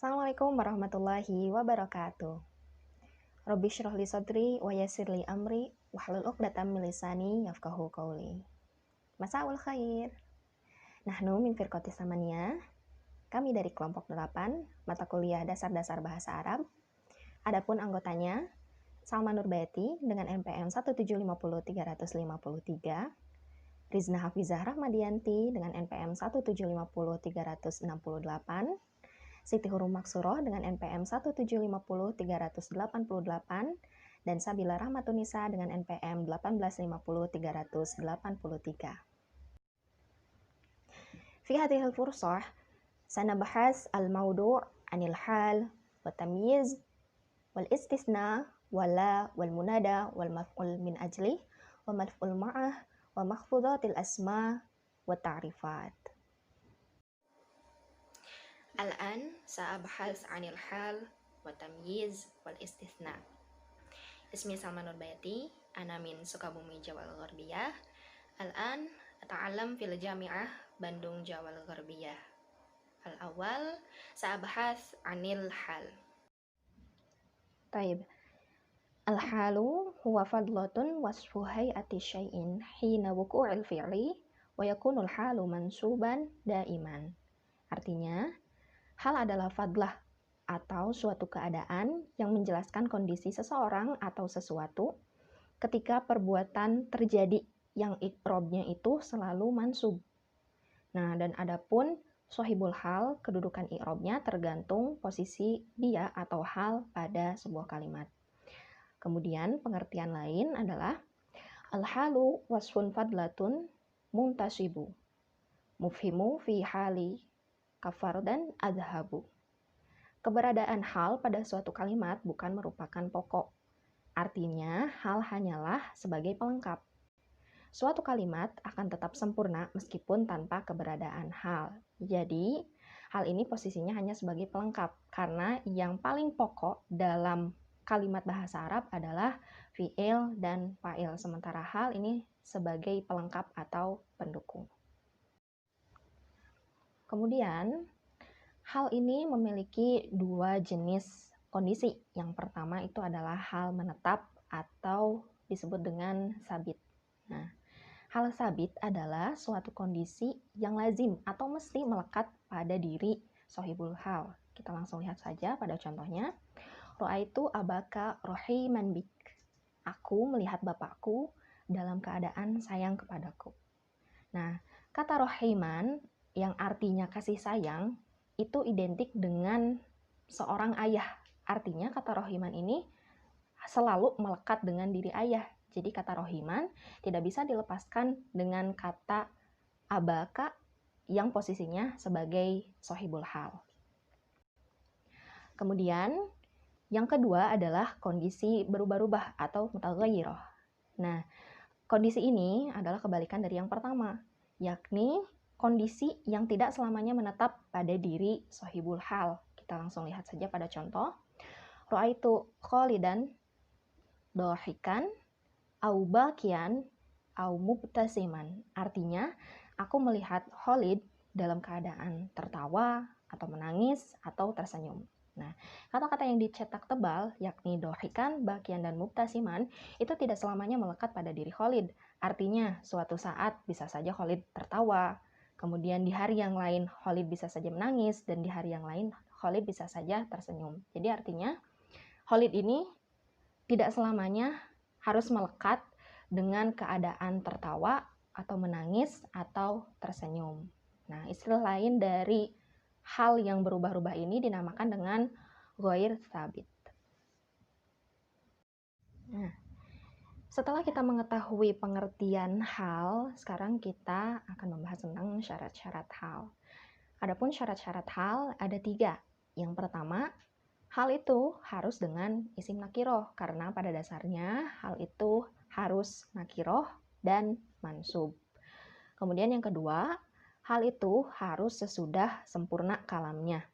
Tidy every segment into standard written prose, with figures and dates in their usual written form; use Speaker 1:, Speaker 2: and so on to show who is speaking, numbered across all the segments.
Speaker 1: Assalamualaikum warahmatullahi wabarakatuh. Rabbi shrah li sadri wa yassir li amri wahlul 'uqdatam min lisani yafqahu qawli. Masaul khair. Nahnu min firqati samaniyah. Kami dari kelompok 8 mata kuliah dasar-dasar bahasa Arab. Adapun anggotanya Salma Nurbayati dengan NPM 1750353, Rizna Hafizah Rahmadianti dengan NPM 1750368, Siti Hurum Maksuroh dengan NPM 1750388, dan Sabila Rahmatunisa dengan NPM 1850383. Fi hadhil fursah sanabahas al-mawdu' anil hal wa tamyiz wal istisna wala wal munada wal maf'ul min ajli wa maf'ul ma'ah wa makhfudatil asma wa ta'rifat. Al-an sa'abahas 'anil hal wa tamyiz wal istitsna. Ismi Salma Nurbayati, ana min Sukabumi, Jawa Al-Gharbiyah. Al-an ata'allam fil Jami'ah Bandung, Jawa Al-Gharbiyah. Al-awwal sa'abahas 'anil hal. Taib. Al-halu huwa fadlatun wasfu hay'ati syai'in hina wuqu'il fi'li wa yakunul halu mansuban daiman. Artinya, hal adalah fadlah atau suatu keadaan yang menjelaskan kondisi seseorang atau sesuatu ketika perbuatan terjadi yang i'rabnya itu selalu mansub. Nah, dan adapun sohibul hal, kedudukan i'rabnya tergantung posisi dia atau hal pada sebuah kalimat. Kemudian pengertian lain adalah al-halu wasfun fadlatun muntasibu mufhimu fi hali kafardan adhabu. Keberadaan hal pada suatu kalimat bukan merupakan pokok. Artinya, hal hanyalah sebagai pelengkap. Suatu kalimat akan tetap sempurna meskipun tanpa keberadaan hal. Jadi, hal ini posisinya hanya sebagai pelengkap, karena yang paling pokok dalam kalimat bahasa Arab adalah fi'il dan fa'il, sementara hal ini sebagai pelengkap atau pendukung. Kemudian, hal ini memiliki dua jenis kondisi. Yang pertama itu adalah hal menetap atau disebut dengan sabit. Nah, hal sabit adalah suatu kondisi yang lazim atau mesti melekat pada diri sohibul hal. Kita langsung lihat saja pada contohnya. Ra'aitu abaka rahiman bik. Aku melihat bapakku dalam keadaan sayang kepadaku. Nah, kata rahiman yang artinya kasih sayang itu identik dengan seorang ayah. Artinya kata rahiman ini selalu melekat dengan diri ayah. Jadi kata rahiman tidak bisa dilepaskan dengan kata abaka yang posisinya sebagai sohibul hal. Kemudian yang kedua adalah kondisi berubah-ubah atau mutaghayyirah. Nah, kondisi ini adalah kebalikan dari yang pertama, yakni kondisi yang tidak selamanya menetap pada diri sohibul hal. Kita langsung lihat saja pada contoh. Ra'aitu Khalidan dhahikan au bakian au mubtasiman. Artinya, aku melihat Khalid dalam keadaan tertawa atau menangis atau tersenyum. Nah, kata-kata yang dicetak tebal, yakni dhahikan, bakian, dan mubtasiman, itu tidak selamanya melekat pada diri Khalid. Artinya, suatu saat bisa saja Khalid tertawa, kemudian di hari yang lain Khalid bisa saja menangis, dan di hari yang lain Khalid bisa saja tersenyum. Jadi artinya, Khalid ini tidak selamanya harus melekat dengan keadaan tertawa atau menangis atau tersenyum. Nah, istilah lain dari hal yang berubah-ubah ini dinamakan dengan ghair tsabit. Nah, setelah kita mengetahui pengertian hal, sekarang kita akan membahas tentang syarat-syarat hal. Adapun syarat-syarat hal ada 3. Yang pertama, hal itu harus dengan isim nakiroh, karena pada dasarnya hal itu harus nakiroh dan mansub. Kemudian yang kedua, hal itu harus sesudah sempurna kalamnya.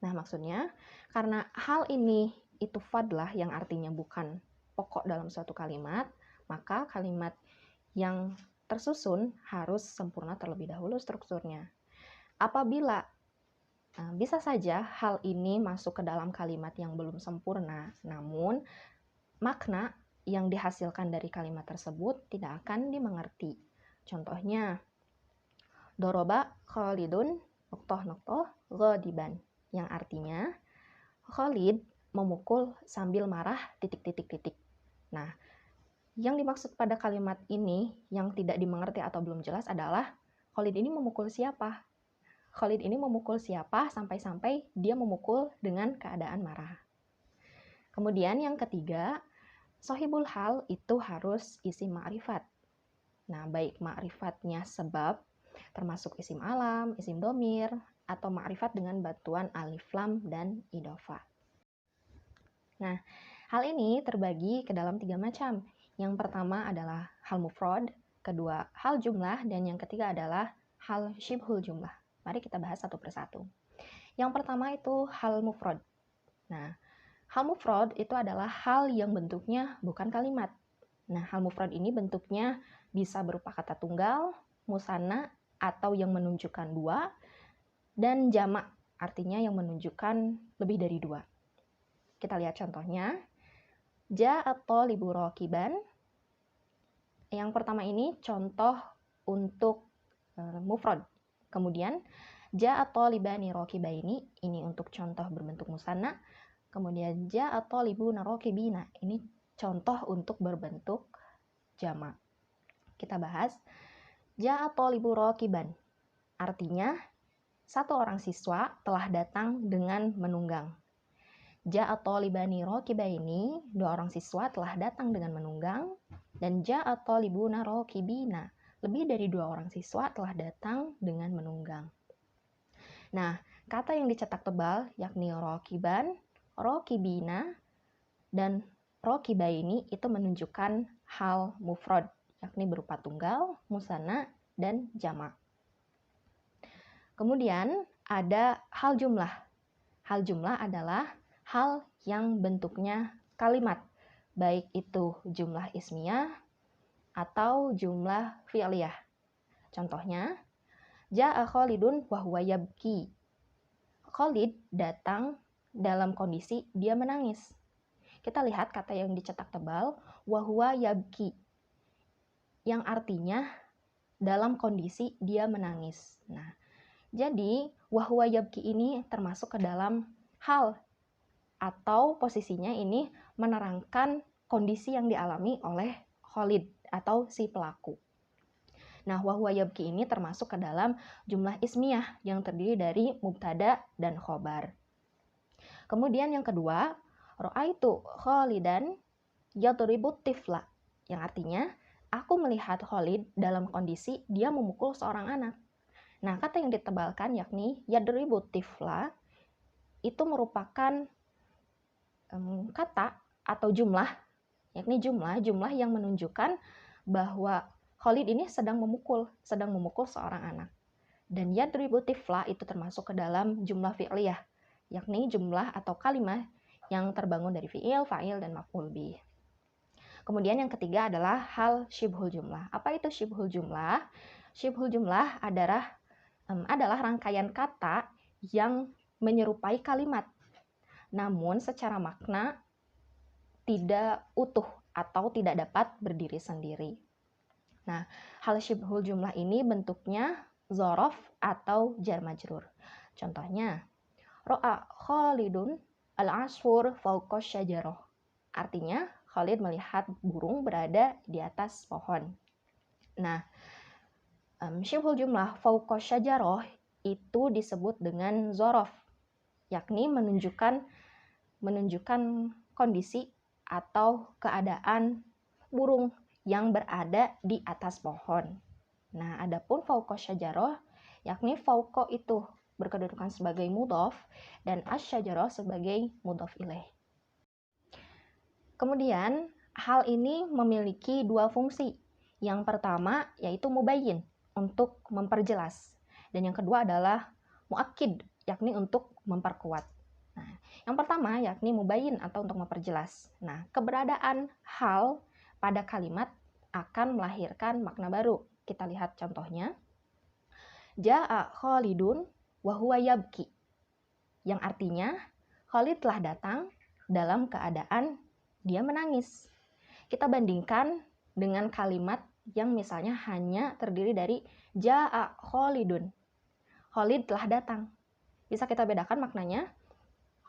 Speaker 1: Nah, maksudnya karena hal ini itu fadlah yang artinya bukan pokok dalam suatu kalimat, maka kalimat yang tersusun harus sempurna terlebih dahulu strukturnya. Apabila Bisa saja hal ini masuk ke dalam kalimat yang belum sempurna, namun makna yang dihasilkan dari kalimat tersebut tidak akan dimengerti. Contohnya, Doroba Khalidun noktoh ghadiban, yang artinya Khalid memukul sambil marah titik. Nah, yang dimaksud pada kalimat ini yang tidak dimengerti atau belum jelas adalah Khalid ini memukul siapa? Khalid ini memukul siapa sampai-sampai dia memukul dengan keadaan marah. Kemudian yang ketiga, sohibul hal itu harus isim ma'rifat. Nah, baik ma'rifatnya sebab, termasuk isim alam, isim domir, atau ma'rifat dengan bantuan alif lam dan idhofah. Nah, hal ini terbagi ke dalam 3 macam. Yang pertama adalah hal mufrad, kedua hal jumlah, dan yang ketiga adalah hal syibhul jumlah. Mari kita bahas satu persatu. Yang pertama itu hal mufrad. Nah, hal mufrad itu adalah hal yang bentuknya bukan kalimat. Nah, hal mufrad ini bentuknya bisa berupa kata tunggal, musanna, atau yang menunjukkan dua, dan jamak, artinya yang menunjukkan lebih dari dua. Kita lihat contohnya. Ja'at thalibu rakiban. Yang pertama ini contoh untuk mufrad. Kemudian ja'at thalibani rakibaini, ini untuk contoh berbentuk musanna. Kemudian ja'at thalibuna rakibina, ini contoh untuk berbentuk jamak. Kita bahas. Ja'at thalibu rakiban, artinya satu orang siswa telah datang dengan menunggang. Ja'at thalibani rakibaini, dua orang siswa telah datang dengan menunggang. Dan ja'at thalibuna rakibina, lebih dari dua orang siswa telah datang dengan menunggang. Nah, kata yang dicetak tebal yakni rakiban, rakibina, dan rakibaini itu menunjukkan hal mufrad, yakni berupa tunggal, musanna, dan jamak. Kemudian ada hal jumlah. Hal jumlah adalah hal yang bentuknya kalimat, baik itu jumlah ismiyah atau jumlah fi'liyah. Contohnya, Ja'a Khalidun wa huwa yabki. Khalid datang dalam kondisi dia menangis. Kita lihat kata yang dicetak tebal, wa huwa yabki, yang artinya dalam kondisi dia menangis. Nah, jadi wa huwa yabki ini termasuk ke dalam hal, atau posisinya ini menerangkan kondisi yang dialami oleh Khalid atau si pelaku. Nah, wa huwa yabki ini termasuk ke dalam jumlah ismiyah yang terdiri dari mubtada dan khobar. Kemudian yang kedua, ra'aitu Khalidan yadribu tifla, yang artinya aku melihat Khalid dalam kondisi dia memukul seorang anak. Nah, kata yang ditebalkan yakni yadribu tifla itu merupakan kata atau jumlah, yakni jumlah yang menunjukkan bahwa Khalid ini sedang memukul seorang anak. Dan yadribu tifla itu termasuk ke dalam jumlah fi'liyah, yakni jumlah atau kalimat yang terbangun dari fi'il, fa'il, dan maf'ul bih. Kemudian yang ketiga adalah hal syibhul jumlah. Apa itu syibhul jumlah? Syibhul jumlah adalah rangkaian kata yang menyerupai kalimat, namun secara makna tidak utuh atau tidak dapat berdiri sendiri. Nah, hal syibhul jumlah ini bentuknya zorof atau jar majrur. Contohnya, ro'a Khalidun al-asfur fauqa syajarah. Artinya, Khalid melihat burung berada di atas pohon. Nah, syibhul jumlah fauqa syajarah itu disebut dengan zorof, yakni menunjukkan kondisi atau keadaan burung yang berada di atas pohon. Nah, adapun fauqa syajarah, yakni fauqa itu berkedudukan sebagai mudhof dan asyajarah sebagai mudhof ilaih. Kemudian, hal ini memiliki dua fungsi. Yang pertama yaitu mubayyin, untuk memperjelas. Dan yang kedua adalah muakkid, yakni untuk memperkuat. Nah, yang pertama yakni mubayyin atau untuk memperjelas. Nah, keberadaan hal pada kalimat akan melahirkan makna baru. Kita lihat contohnya. Ja'a Khalidun wa huwa yabki. yang artinya Khalid telah datang dalam keadaan dia menangis. Kita bandingkan dengan kalimat yang misalnya hanya terdiri dari Ja'a Khalidun. Khalid telah datang. Bisa kita bedakan maknanya.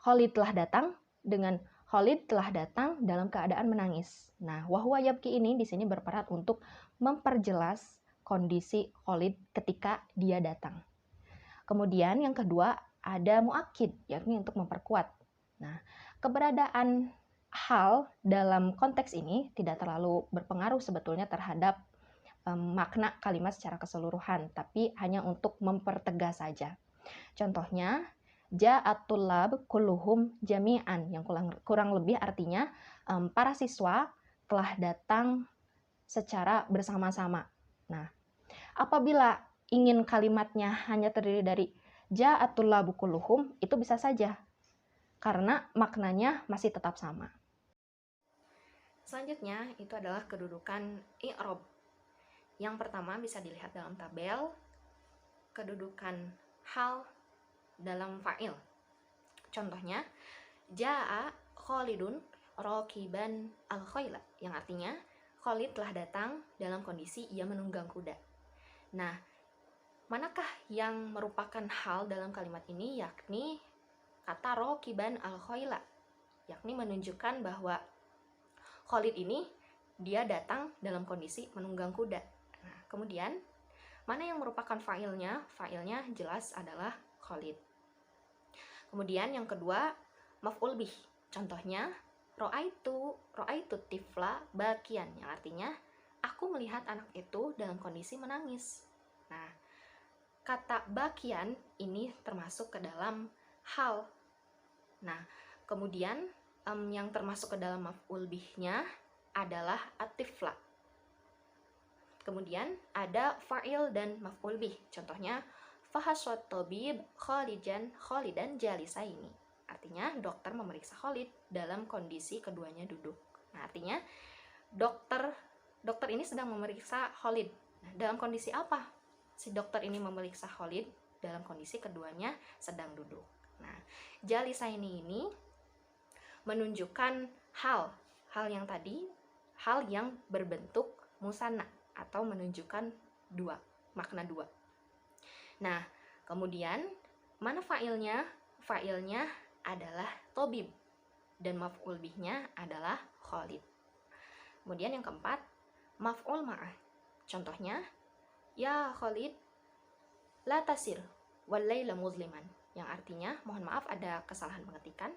Speaker 1: Khalid telah datang dengan Khalid telah datang dalam keadaan menangis. Nah, wahwa yabki ini di sini berperan untuk memperjelas kondisi Khalid ketika dia datang. Kemudian yang kedua ada muakid, yakni untuk memperkuat. Nah, keberadaan hal dalam konteks ini tidak terlalu berpengaruh sebetulnya terhadap makna kalimat secara keseluruhan, tapi hanya untuk mempertegas saja. Contohnya, ja'atul lab kulluhum jami'an, yang kurang lebih artinya para siswa telah datang secara bersama-sama. Nah, apabila ingin kalimatnya hanya terdiri dari ja'atul lab kulluhum, itu bisa saja, karena maknanya masih tetap sama. Selanjutnya, itu adalah kedudukan i'rab. Yang pertama bisa dilihat dalam tabel, kedudukan hal dalam fa'il. Contohnya, Ja'a Khalidun rakiban al-khayla, yang artinya Khalid telah datang dalam kondisi ia menunggang kuda. Nah, manakah yang merupakan hal dalam kalimat ini? Yakni kata rakiban al-khayla, yakni menunjukkan bahwa Khalid ini dia datang dalam kondisi menunggang kuda. Nah, kemudian mana yang merupakan fa'ilnya? Fa'ilnya jelas adalah Khalid. Kemudian yang kedua, maf'ul bih. Contohnya, ro'aitu tifla bakian, yang artinya aku melihat anak itu dalam kondisi menangis. Nah, kata bakian ini termasuk ke dalam hal. Nah, kemudian yang termasuk ke dalam maf'ul bihnya adalah atifla. Kemudian ada fa'il dan maf'ul bih. Contohnya, fahaswat tabib khalidan jalisaini. Artinya dokter memeriksa Khalid dalam kondisi keduanya duduk. Nah, artinya dokter ini sedang memeriksa Khalid. Nah, dalam kondisi apa? Si dokter ini memeriksa Khalid dalam kondisi keduanya sedang duduk. Nah, jalisaini ini menunjukkan hal yang tadi, hal yang berbentuk musanna atau menunjukkan makna dua. Nah, kemudian mana fa'ilnya? Fa'ilnya adalah tobib dan maf'ul bihnya adalah Khalid. Kemudian yang keempat, maf'ul ma'ah. Contohnya, ya Khalid la tasir wal laila muzliman, yang artinya mohon maaf ada kesalahan pengetikan.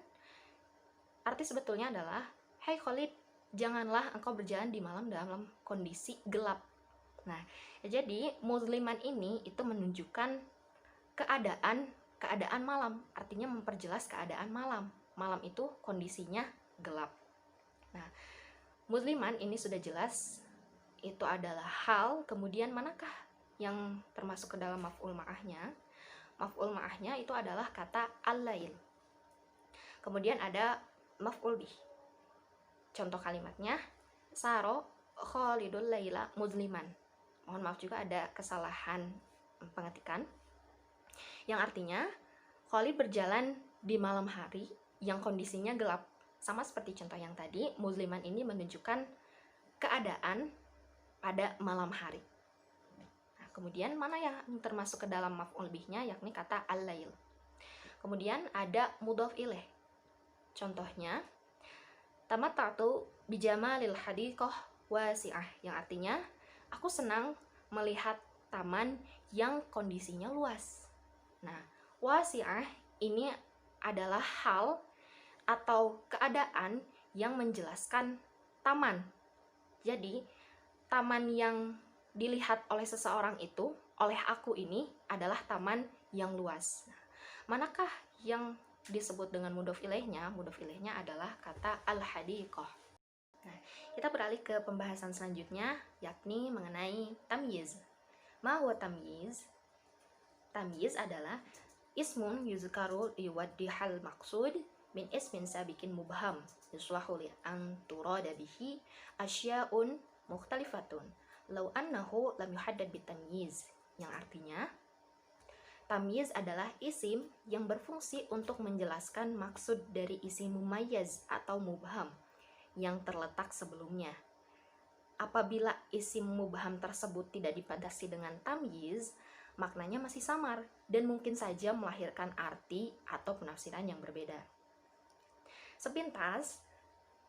Speaker 1: Arti sebetulnya adalah, hai Khalid, janganlah engkau berjalan di malam dalam kondisi gelap. Nah, jadi muzliman ini itu menunjukkan keadaan malam, artinya memperjelas keadaan malam. Malam itu kondisinya gelap. Nah, muzliman ini sudah jelas itu adalah hal. Kemudian manakah yang termasuk ke dalam maf'ul ma'ahnya? Maf'ul ma'ahnya itu adalah kata al-lail. Kemudian ada maf'ul bih. Contoh kalimatnya, saro khalidul laila muzliman. Mohon maaf juga ada kesalahan pengetikan, yang artinya Khalid berjalan di malam hari yang kondisinya gelap. Sama seperti contoh yang tadi, muzliman ini menunjukkan keadaan pada malam hari. Nah, kemudian mana yang termasuk ke dalam maf'ul bihnya, yakni kata al-lail. Kemudian ada mudhaf ilaih. Contohnya, tamata'tu bijamalil hadiqah wasi'ah, yang artinya aku senang melihat taman yang kondisinya luas. Nah, wasi'ah ini adalah hal atau keadaan yang menjelaskan taman. Jadi, taman yang dilihat oleh seseorang itu, oleh aku ini adalah taman yang luas. Nah, manakah yang disebut dengan mudhof ilaihnya? Mudhof ilaihnya adalah kata al-hadiqah. Nah, kita beralih ke pembahasan selanjutnya, yakni mengenai tamyiz. Ma huwa tamyiz? Tamyiz adalah ismun yuzkaru liwaddihal maqsud min ismin sabikin mubham yuswahu li an turada bihi asya'un mukhtalifatun law annahu lam yuhaddad bitamyiz, yang artinya Tamyiz adalah isim yang berfungsi untuk menjelaskan maksud dari isim mumayyaz atau mubham yang terletak sebelumnya. Apabila isim mubham tersebut tidak dibatasi dengan tamyiz, maknanya masih samar dan mungkin saja melahirkan arti atau penafsiran yang berbeda. Sepintas,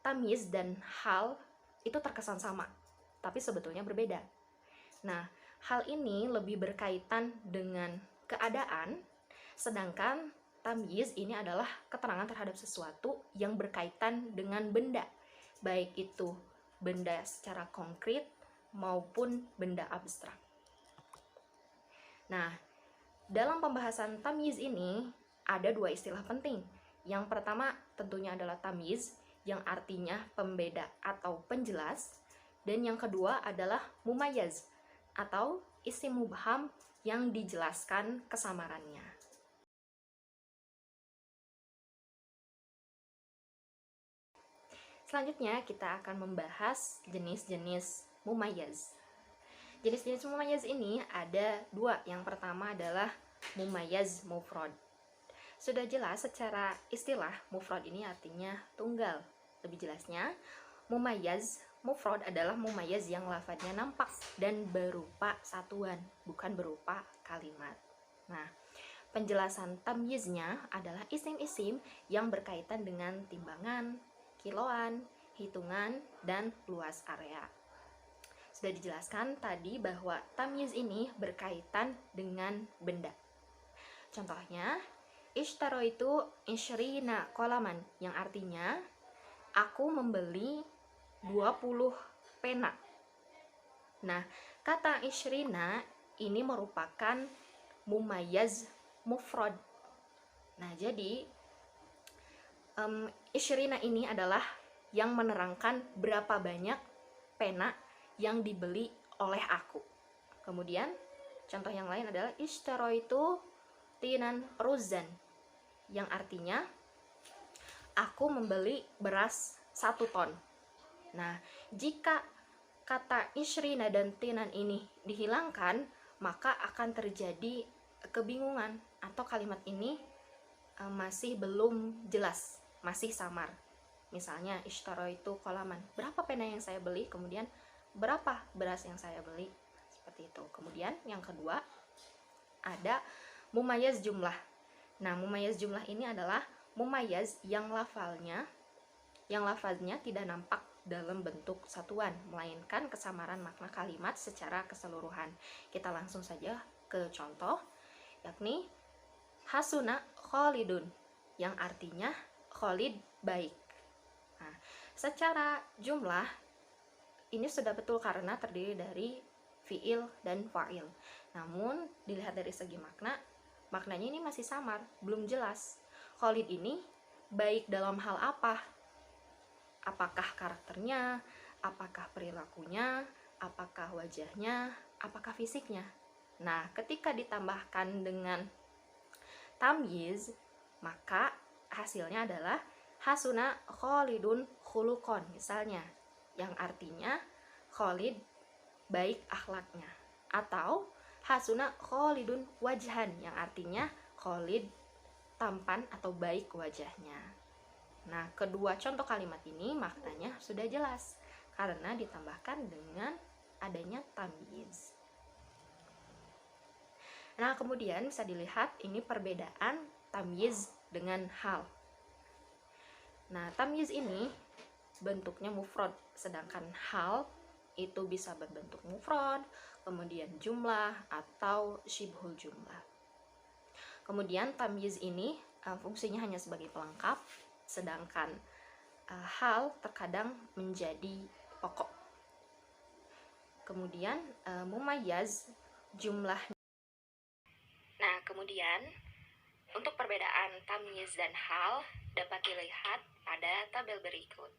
Speaker 1: tamyiz dan hal itu terkesan sama, tapi sebetulnya berbeda. Nah, hal ini lebih berkaitan dengan keadaan, sedangkan tamyiz ini adalah keterangan terhadap sesuatu yang berkaitan dengan benda, baik itu benda secara konkret maupun benda abstrak. Nah, dalam pembahasan tamyiz ini ada dua istilah penting. Yang pertama tentunya adalah tamyiz, yang artinya pembeda atau penjelas, dan yang kedua adalah mumayyaz atau isim mubham yang dijelaskan kesamarannya. Selanjutnya kita akan membahas jenis-jenis mumayyaz. Jenis-jenis mumayyaz ini ada dua. Yang pertama adalah mumayyaz mufrad. Sudah jelas secara istilah mufrad ini artinya tunggal. Lebih jelasnya, mumayyaz mufrad adalah mumayyaz yang lafadznya nampak dan berupa satuan, bukan berupa kalimat. Nah, penjelasan tamyiznya adalah isim-isim yang berkaitan dengan timbangan, kiloan, hitungan, dan luas area. Sudah dijelaskan tadi bahwa tamyiz ini berkaitan dengan benda. Contohnya, ishtaroitu ishrina qalaman, yang artinya aku membeli 20 pena. Nah, kata ishrina ini merupakan mumayyaz mufrad. Nah, jadi ishrina ini adalah yang menerangkan berapa banyak pena yang dibeli oleh aku. Kemudian, contoh yang lain adalah ishtaroitu tinan ruzan, yang artinya aku membeli beras 1 ton. Nah, jika kata ishrina dan tinan ini dihilangkan, maka akan terjadi kebingungan atau kalimat ini masih belum jelas, masih samar. Misalnya ishtaroitu qalaman, berapa pena yang saya beli, kemudian berapa beras yang saya beli, seperti itu. Kemudian yang kedua ada mumayyaz jumlah. Nah, mumayyaz jumlah ini adalah mumayyaz yang lafaznya tidak nampak dalam bentuk satuan, melainkan kesamaran makna kalimat secara keseluruhan. Kita langsung saja ke contoh, yakni hasuna khalidun, yang artinya Khalid baik. Nah, secara jumlah ini sudah betul karena terdiri dari fiil dan fa'il. Namun dilihat dari segi maknanya ini masih samar, belum jelas. Khalid ini baik dalam hal apa? Apakah karakternya, apakah perilakunya, apakah wajahnya, apakah fisiknya? Nah, ketika ditambahkan dengan tamyiz, maka hasilnya adalah hasuna khalidun khuluqon, misalnya, yang artinya Khalid baik akhlaknya, atau hasuna khalidun wajhan, yang artinya Khalid tampan atau baik wajahnya. Nah, kedua contoh kalimat ini maknanya sudah jelas karena ditambahkan dengan adanya tamyiz. Nah, kemudian bisa dilihat ini perbedaan tamyiz dengan hal. Nah, tamyiz ini bentuknya mufrad, sedangkan hal itu bisa berbentuk mufrad, kemudian jumlah atau syibhul jumlah. Kemudian tamyiz ini fungsinya hanya sebagai pelengkap, sedangkan hal terkadang menjadi pokok. Kemudian mumayyaz jumlah. Nah, kemudian untuk perbedaan tamyiz dan hal dapat dilihat pada tabel berikut.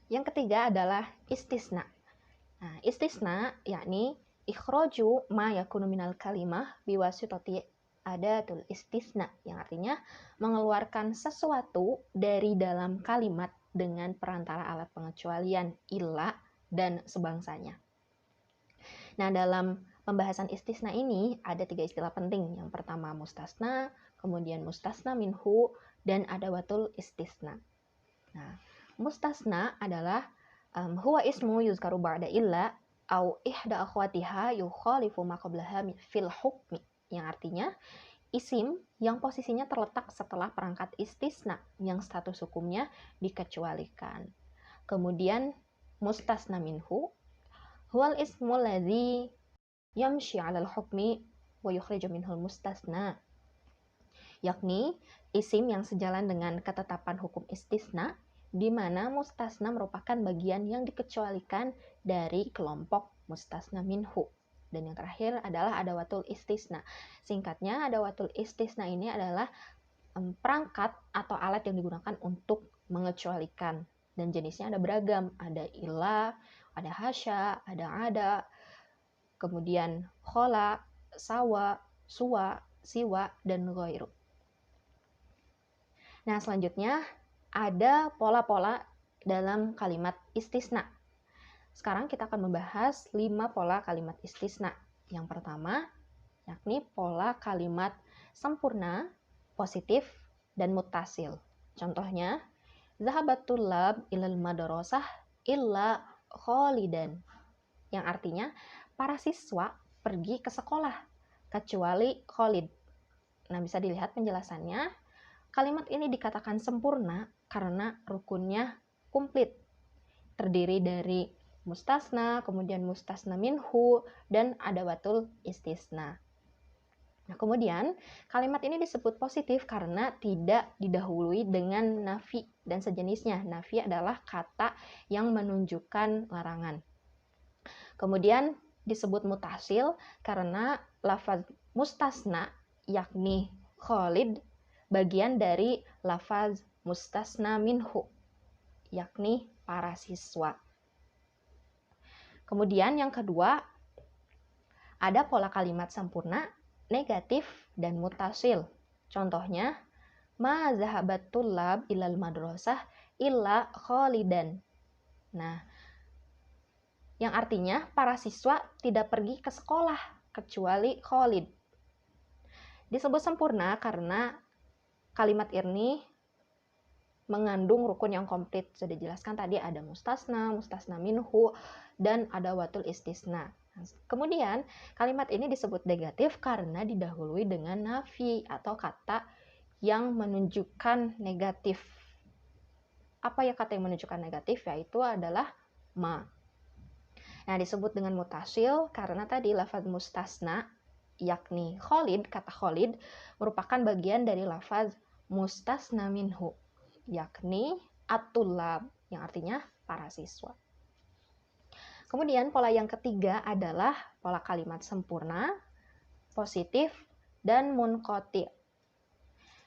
Speaker 1: Yang ketiga adalah istisna. Nah, istisna yakni ikhraju ma yakunu minal kalimah biwasitati adatul istisna, yang artinya mengeluarkan sesuatu dari dalam kalimat dengan perantara alat pengecualian illa dan sebangsanya. Nah, dalam pembahasan istisna ini ada 3 istilah penting. Yang pertama mustasna, kemudian mustasna minhu, dan adawatul istisna. Nah, mustasna adalah huwa ismu yuzkaru ba'da illa au ihda akhwatiha yukhalifu ma qablaha fil hukmi, yang artinya isim yang posisinya terletak setelah perangkat istisna yang status hukumnya dikecualikan. Kemudian mustasna minhu huwal ismu ladzi yamshi 'alal hukmi wa yukhriju minhul mustasna, yakni isim yang sejalan dengan ketetapan hukum istisna, di mana mustasna merupakan bagian yang dikecualikan dari kelompok mustasna minhu. Dan yang terakhir adalah adawatul istisna. Singkatnya, adawatul istisna ini adalah perangkat atau alat yang digunakan untuk mengecualikan. Dan jenisnya ada beragam, ada illa, ada hasya, ada, kemudian khola, sawa, suwa, siwa, dan ghairu. Nah, selanjutnya ada pola-pola dalam kalimat istisna. Sekarang kita akan membahas 5 pola kalimat istisna. Yang pertama, yakni pola kalimat sempurna, positif, dan muttasil. Contohnya, zahabat tullab ilal madrasah illa khalidan, yang artinya para siswa pergi ke sekolah kecuali Khalid. Nah, bisa dilihat penjelasannya. Kalimat ini dikatakan sempurna karena rukunnya komplit. Terdiri dari mustasna, kemudian mustasna minhu, dan adawatul istisna. Nah, kemudian kalimat ini disebut positif karena tidak didahului dengan nafi dan sejenisnya. Nafi adalah kata yang menunjukkan larangan. Kemudian disebut mutasil karena lafaz mustasna, yakni Khalid, bagian dari lafaz mustasna minhu, yakni para siswa. Kemudian yang kedua, ada pola kalimat sempurna, negatif, dan mutasil. Contohnya, ma zahabat tullab ilal madrasah illa khalidan. Nah, yang artinya para siswa tidak pergi ke sekolah kecuali Khalid. Disebut sempurna karena kalimat ini mengandung rukun yang komplit. Sudah dijelaskan tadi ada mustasna, mustasna minhu, dan adawatul istisna. Kemudian kalimat ini disebut negatif karena didahului dengan nafi atau kata yang menunjukkan negatif. Apa ya kata yang menunjukkan negatif? Yaitu adalah ma. Nah, disebut dengan mutasil karena tadi lafaz mustasna, yakni Khalid, kata Khalid, merupakan bagian dari lafaz mustasna minhu, yakni at-tullab, yang artinya para siswa. Kemudian pola yang ketiga adalah pola kalimat sempurna, positif, dan munqati.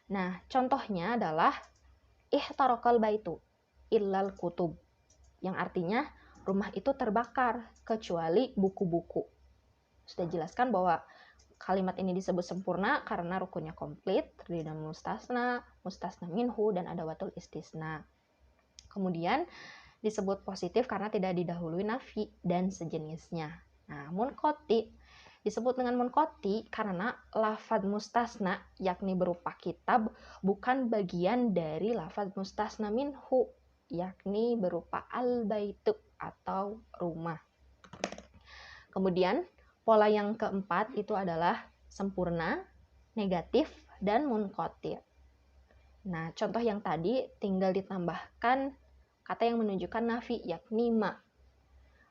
Speaker 1: Nah, contohnya adalah ihtaraqal baitu illal kutub, yang artinya rumah itu terbakar kecuali buku-buku. Sudah jelaskan bahwa kalimat ini disebut sempurna karena rukunnya komplit, terdiri dari mustasna, mustasna minhu, dan adawatul istisna. Kemudian disebut positif karena tidak didahului nafi dan sejenisnya. Nah, munqati disebut dengan munqati karena lafaz mustasna, yakni berupa kitab, bukan bagian dari lafaz mustasna minhu, yakni berupa al-baitu atau rumah. Kemudian pola yang keempat itu adalah sempurna, negatif, dan munqati. Nah, contoh yang tadi tinggal ditambahkan kata yang menunjukkan nafi, yakni ma.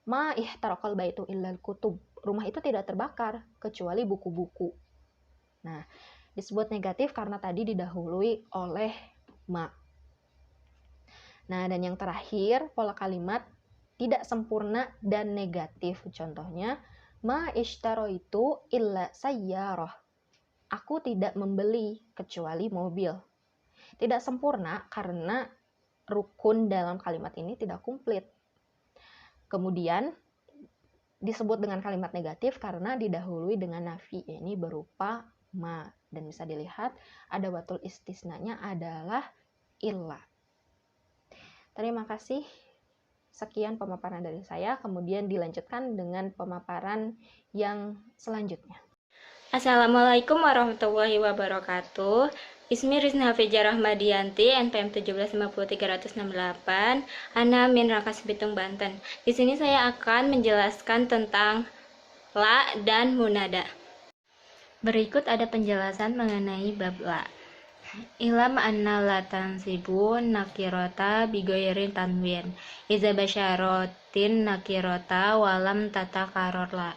Speaker 1: Ma ihtaraqal baitu illal kutub. Rumah itu tidak terbakar kecuali buku-buku. Nah, disebut negatif karena tadi didahului oleh ma. Nah, dan yang terakhir, pola kalimat tidak sempurna dan negatif. Contohnya, ma ishtaraitu illa sayyarah. Aku tidak membeli kecuali mobil. Tidak sempurna karena rukun dalam kalimat ini tidak komplit. Kemudian disebut dengan kalimat negatif karena didahului dengan nafi, ini berupa ma. Dan bisa dilihat adawatul istisnanya adalah illa. Terima kasih. Sekian pemaparan dari saya, kemudian dilanjutkan dengan pemaparan yang selanjutnya.
Speaker 2: Assalamualaikum warahmatullahi wabarakatuh. Ismi Rizna Hafijah Rahmadianti, NPM 1750368, Ana min Rangkas Bitung, Banten. Di sini saya akan menjelaskan tentang la dan munada. Berikut ada penjelasan mengenai bab la. Ilam anna la tansibu nakirota bigoirin tanwin iza basyarotin nakirota walam tata karor la.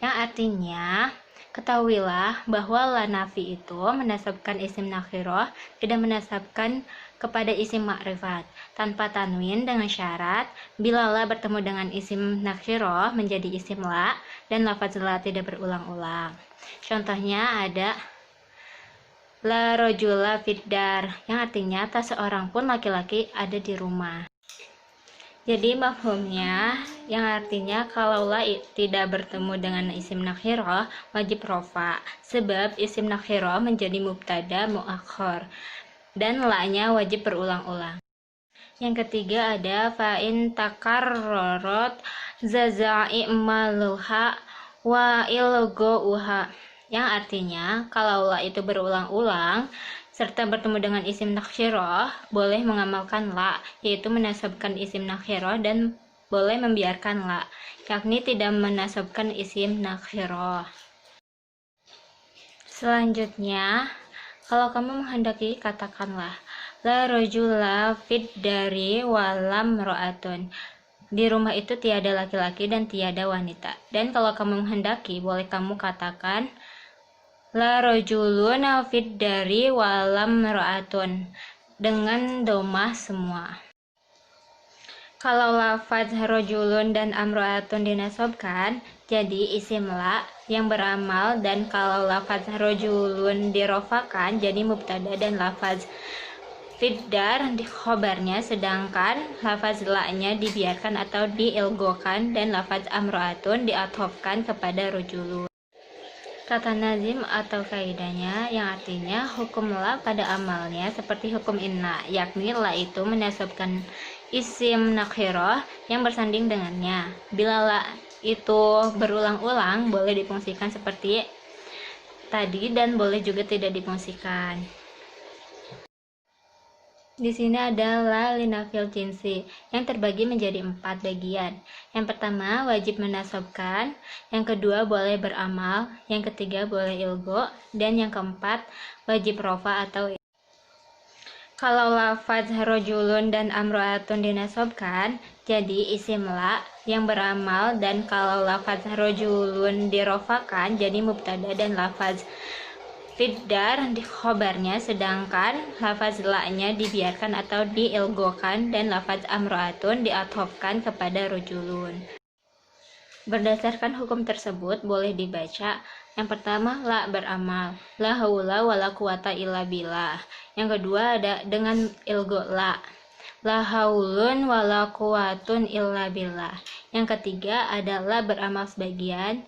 Speaker 2: Yang artinya, ketahuilah bahwa la nafi itu menasabkan isim nakhiroh, tidak menasabkan kepada isim makrifat tanpa tanwin dengan syarat bila la bertemu dengan isim nakhiroh menjadi isim la dan lafaz la tidak berulang-ulang. Contohnya ada la rojula fiddar, yang artinya tak seorang pun laki-laki ada di rumah. Jadi mafhumnya yang artinya kalau la tidak bertemu dengan isim nakhiroh wajib rofa, sebab isim nakhiroh menjadi mubtada muakhar dan la-nya wajib berulang-ulang. Yang ketiga ada fa'in takarrorot zaza'i maluha wa ilgouha, yang artinya kalau la itu berulang-ulang serta bertemu dengan isim nakhiroh, boleh mengamalkan la, yaitu menasabkan isim nakhiroh, dan boleh membiarkan la, yakni tidak menasabkan isim nakhiroh. Selanjutnya, kalau kamu menghendaki, katakanlah la rojula fid dari walam ro'atun. Di rumah itu tiada laki-laki dan tiada wanita. Dan kalau kamu menghendaki, boleh kamu katakan la rojulun fid dari walam ro'atun dengan domah semua. Kalau lafaz rojulun dan amro'atun dinasobkan jadi isim la yang beramal, dan kalau lafaz rojulun dirofakan jadi mubtada dan lafaz fiddar di khobarnya, sedangkan lafaz la-nya dibiarkan atau diilgokan dan lafaz amro'atun diathofkan kepada rojulun. Tata nazim atau kaidahnya yang artinya hukum la pada amalnya seperti hukum inna, yakni la itu menasabkan isim nakhiroh yang bersanding dengannya. Bila la itu berulang-ulang boleh difungsikan seperti tadi dan boleh juga tidak difungsikan. Di sini ada la linafil jinsi yang terbagi menjadi 4 bagian. Yang pertama wajib menasabkan, yang kedua boleh beramal, yang ketiga boleh ilgo, dan yang keempat wajib rofa atau kalau lafaz rojulun dan amro'atun dinasabkan jadi isim la yang beramal, dan kalau lafaz rojulun dirofakan jadi mubtada dan lafaz fiddar di khobarnya, sedangkan lafaz la-nya dibiarkan atau diilgokan dan lafaz amro'atun diathofkan kepada rojulun. Berdasarkan hukum tersebut boleh dibaca yang pertama la beramal, la haula wala quwata illa billah. Yang kedua ada dengan ilgo la haulun wala quwatun illa billah. Yang ketiga adalah beramal sebagian,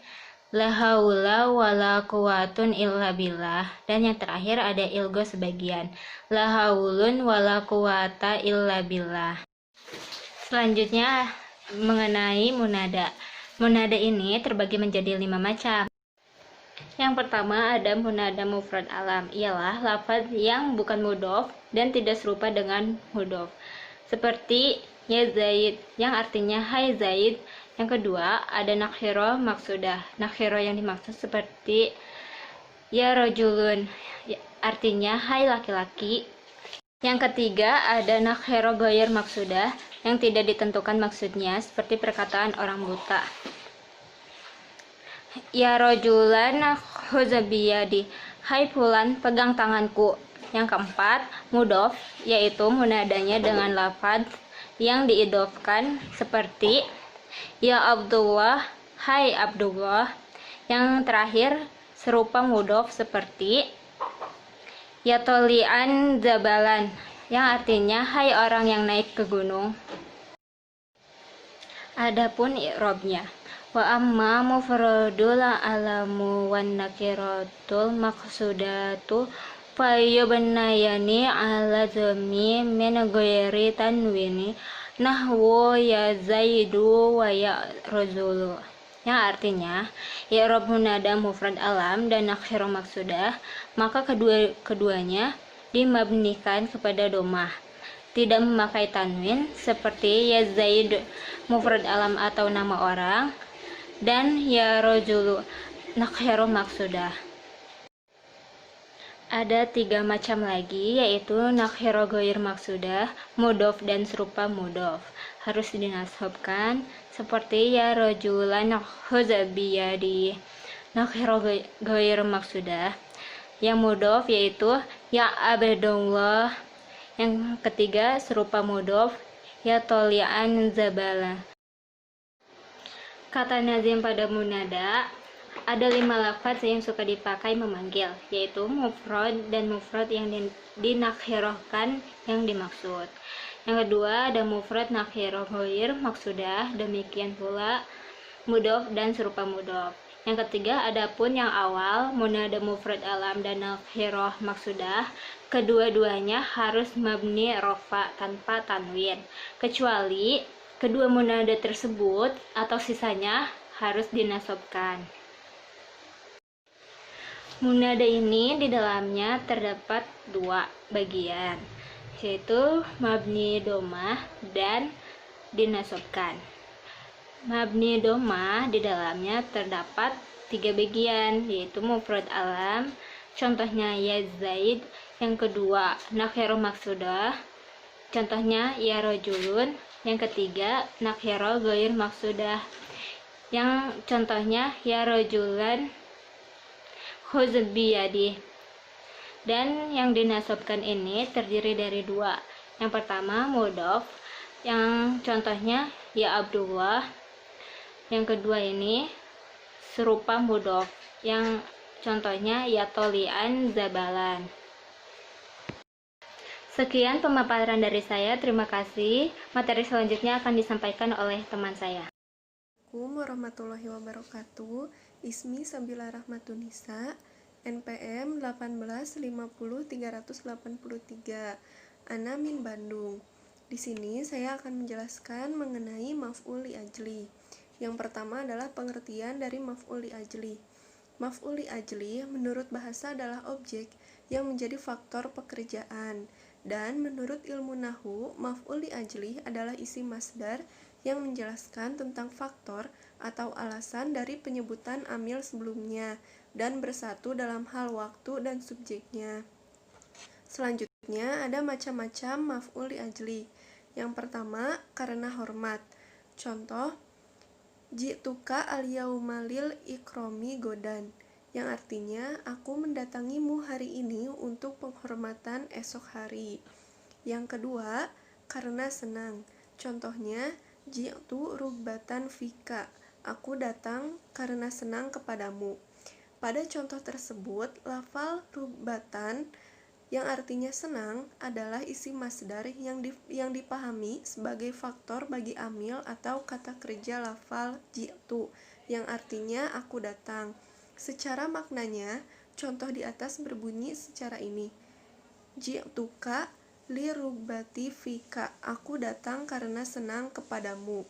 Speaker 2: la haula wala quwatun illa billah. Dan yang terakhir ada ilgo sebagian, la haulun wala quwata illa billah. Selanjutnya mengenai munada. Munada ini terbagi menjadi 5 macam. Yang pertama ada munada mufrad alam, ialah lafaz yang bukan mudhof dan tidak serupa dengan mudhof, seperti ya Zaid yang artinya hai Zaid. Yang kedua ada nakhiroh maksudah. Nakhiroh yang dimaksud seperti ya rojulun, artinya hai laki-laki. Yang ketiga ada nakhiroh ghair maksudah yang tidak ditentukan maksudnya, seperti perkataan orang buta. Ya rojulan khuzabiyadi, hai fulan pegang tanganku. Yang keempat mudhof, yaitu munadanya dengan lafaz yang diidhofkan seperti ya Abdullah, hai Abdullah. Yang terakhir serupa mudhof seperti ya tolian zabalan, yang artinya hai orang yang naik ke gunung. Adapun i'rabnya, wa amma mufradul alamu wan nakiratul maqsudatu fayubnayani ala dhammi min ghairi tanwini nahwu ya zaidu wa ya rajulu, yang artinya i'rab munada mufrad alam dan nakirah maksudah, maka keduanya dimabnikan kepada domah, tidak memakai tanwin seperti ya zaid mufrad alam atau nama orang, dan ya rojulu nakhiru maksudah. Ada 3 macam lagi, yaitu nakhiru ghair maksudah, mudhof dan serupa mudhof, harus dinasabkan seperti ya rojulan khuzabiyadi. Nakhiru ghair maksudah yang mudhof yaitu ya abdullah. Yang ketiga serupa mudhof ya tolian zabala. Kata nazim pada munada, ada 5 lafaz yang suka dipakai memanggil, yaitu mufrad dan mufrad yang dinakhirahkan yang dimaksud. Yang kedua ada mufrad nakhirah ghair maksudah, demikian pula mudhof dan serupa mudhof. Yang ketiga adapun yang awal munada mufrad alam dan nakhirah maksudah, kedua-duanya harus mabni rofa tanpa tanwin, kecuali kedua munada tersebut atau sisanya harus dinasabkan. Munada ini di dalamnya terdapat 2 bagian, yaitu mabni domah dan dinasabkan. Mabni domah di dalamnya terdapat 3 bagian, yaitu mufrad alam, contohnya ya zaid. Yang kedua nakirah maksudah, contohnya ya rojulun. Yang ketiga nakirah ghair maksudah, yang contohnya ya rojulan khuzbiyadi. Dan yang dinasabkan ini terdiri dari 2. Yang pertama mudhof, yang contohnya ya Abdullah. Yang kedua ini serupa mudhof, yang contohnya ya tolian zabalan. Sekian pemaparan dari saya, terima kasih. Materi selanjutnya akan disampaikan oleh teman saya.
Speaker 3: Assalamualaikum warahmatullahi wabarakatuh. Ismi Sabila Rahmatunisa, NPM 1850383. Ana min Bandung. Di sini saya akan menjelaskan mengenai maf'ul li ajli. Yang pertama adalah pengertian dari maf'ul li ajli. Maf'ul li ajli menurut bahasa adalah objek yang menjadi faktor pekerjaan. Dan menurut ilmu nahwu, maf'ul li ajli adalah isim masdar yang menjelaskan tentang faktor atau alasan dari penyebutan amil sebelumnya dan bersatu dalam hal waktu dan subjeknya. Selanjutnya ada macam-macam maf'ul li ajli. Yang pertama karena hormat. Contoh ji'tuka al-yauma lil ikrami godan, yang artinya aku mendatangimu hari ini untuk penghormatan esok hari. Yang kedua karena senang. Contohnya ji'tu rugbatan fika, aku datang karena senang kepadamu. Pada contoh tersebut, lafal rugbatan yang artinya senang adalah isim masdar yang dipahami sebagai faktor bagi amil atau kata kerja lafal ji'tu yang artinya aku datang. Secara maknanya, contoh di atas berbunyi secara ini. Ji'tuka li rugbati fika, aku datang karena senang kepadamu.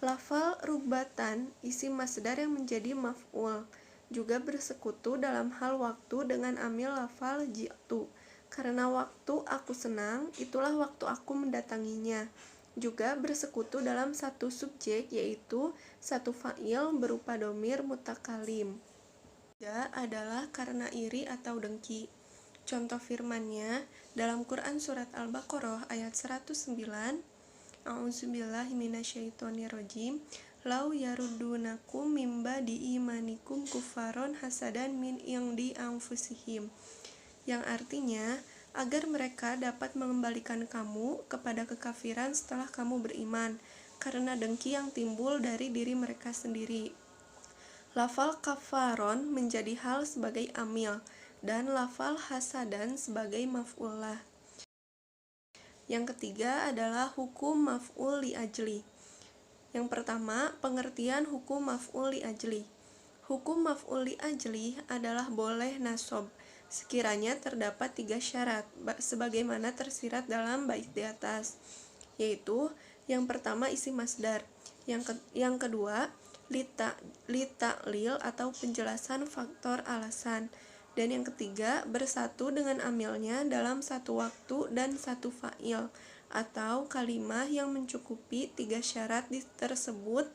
Speaker 3: Lafal rugbatan, isim masdar yang menjadi maf'ul, juga bersekutu dalam hal waktu dengan amil lafal ji'tu. Karena waktu aku senang, itulah waktu aku mendatanginya. Juga bersekutu dalam satu subjek, yaitu satu fa'il berupa domir mutakalim. Juga adalah karena iri atau dengki. Contoh firmannya dalam Quran surat Al-Baqarah ayat 109, A'udzubillahi minasyaitonirrajim, lau yaruddunakum mim ba'di imanikum kufaron hasadan min indi anfusihim, yang artinya agar mereka dapat mengembalikan kamu kepada kekafiran setelah kamu beriman karena dengki yang timbul dari diri mereka sendiri. Lafal kafaron menjadi hal sebagai amil dan lafal hasadan sebagai maf'ulah. Yang ketiga adalah hukum maf'ul li ajli. Yang pertama, pengertian hukum maf'ul li ajli. Hukum maf'ul li ajli adalah boleh nasab sekiranya terdapat 3 syarat sebagaimana tersirat dalam bait di atas, yaitu yang pertama isim masdar, yang kedua li-ta'lil atau penjelasan faktor alasan, dan yang ketiga bersatu dengan amilnya dalam satu waktu dan satu fa'il atau kalimah yang mencukupi 3 syarat tersebut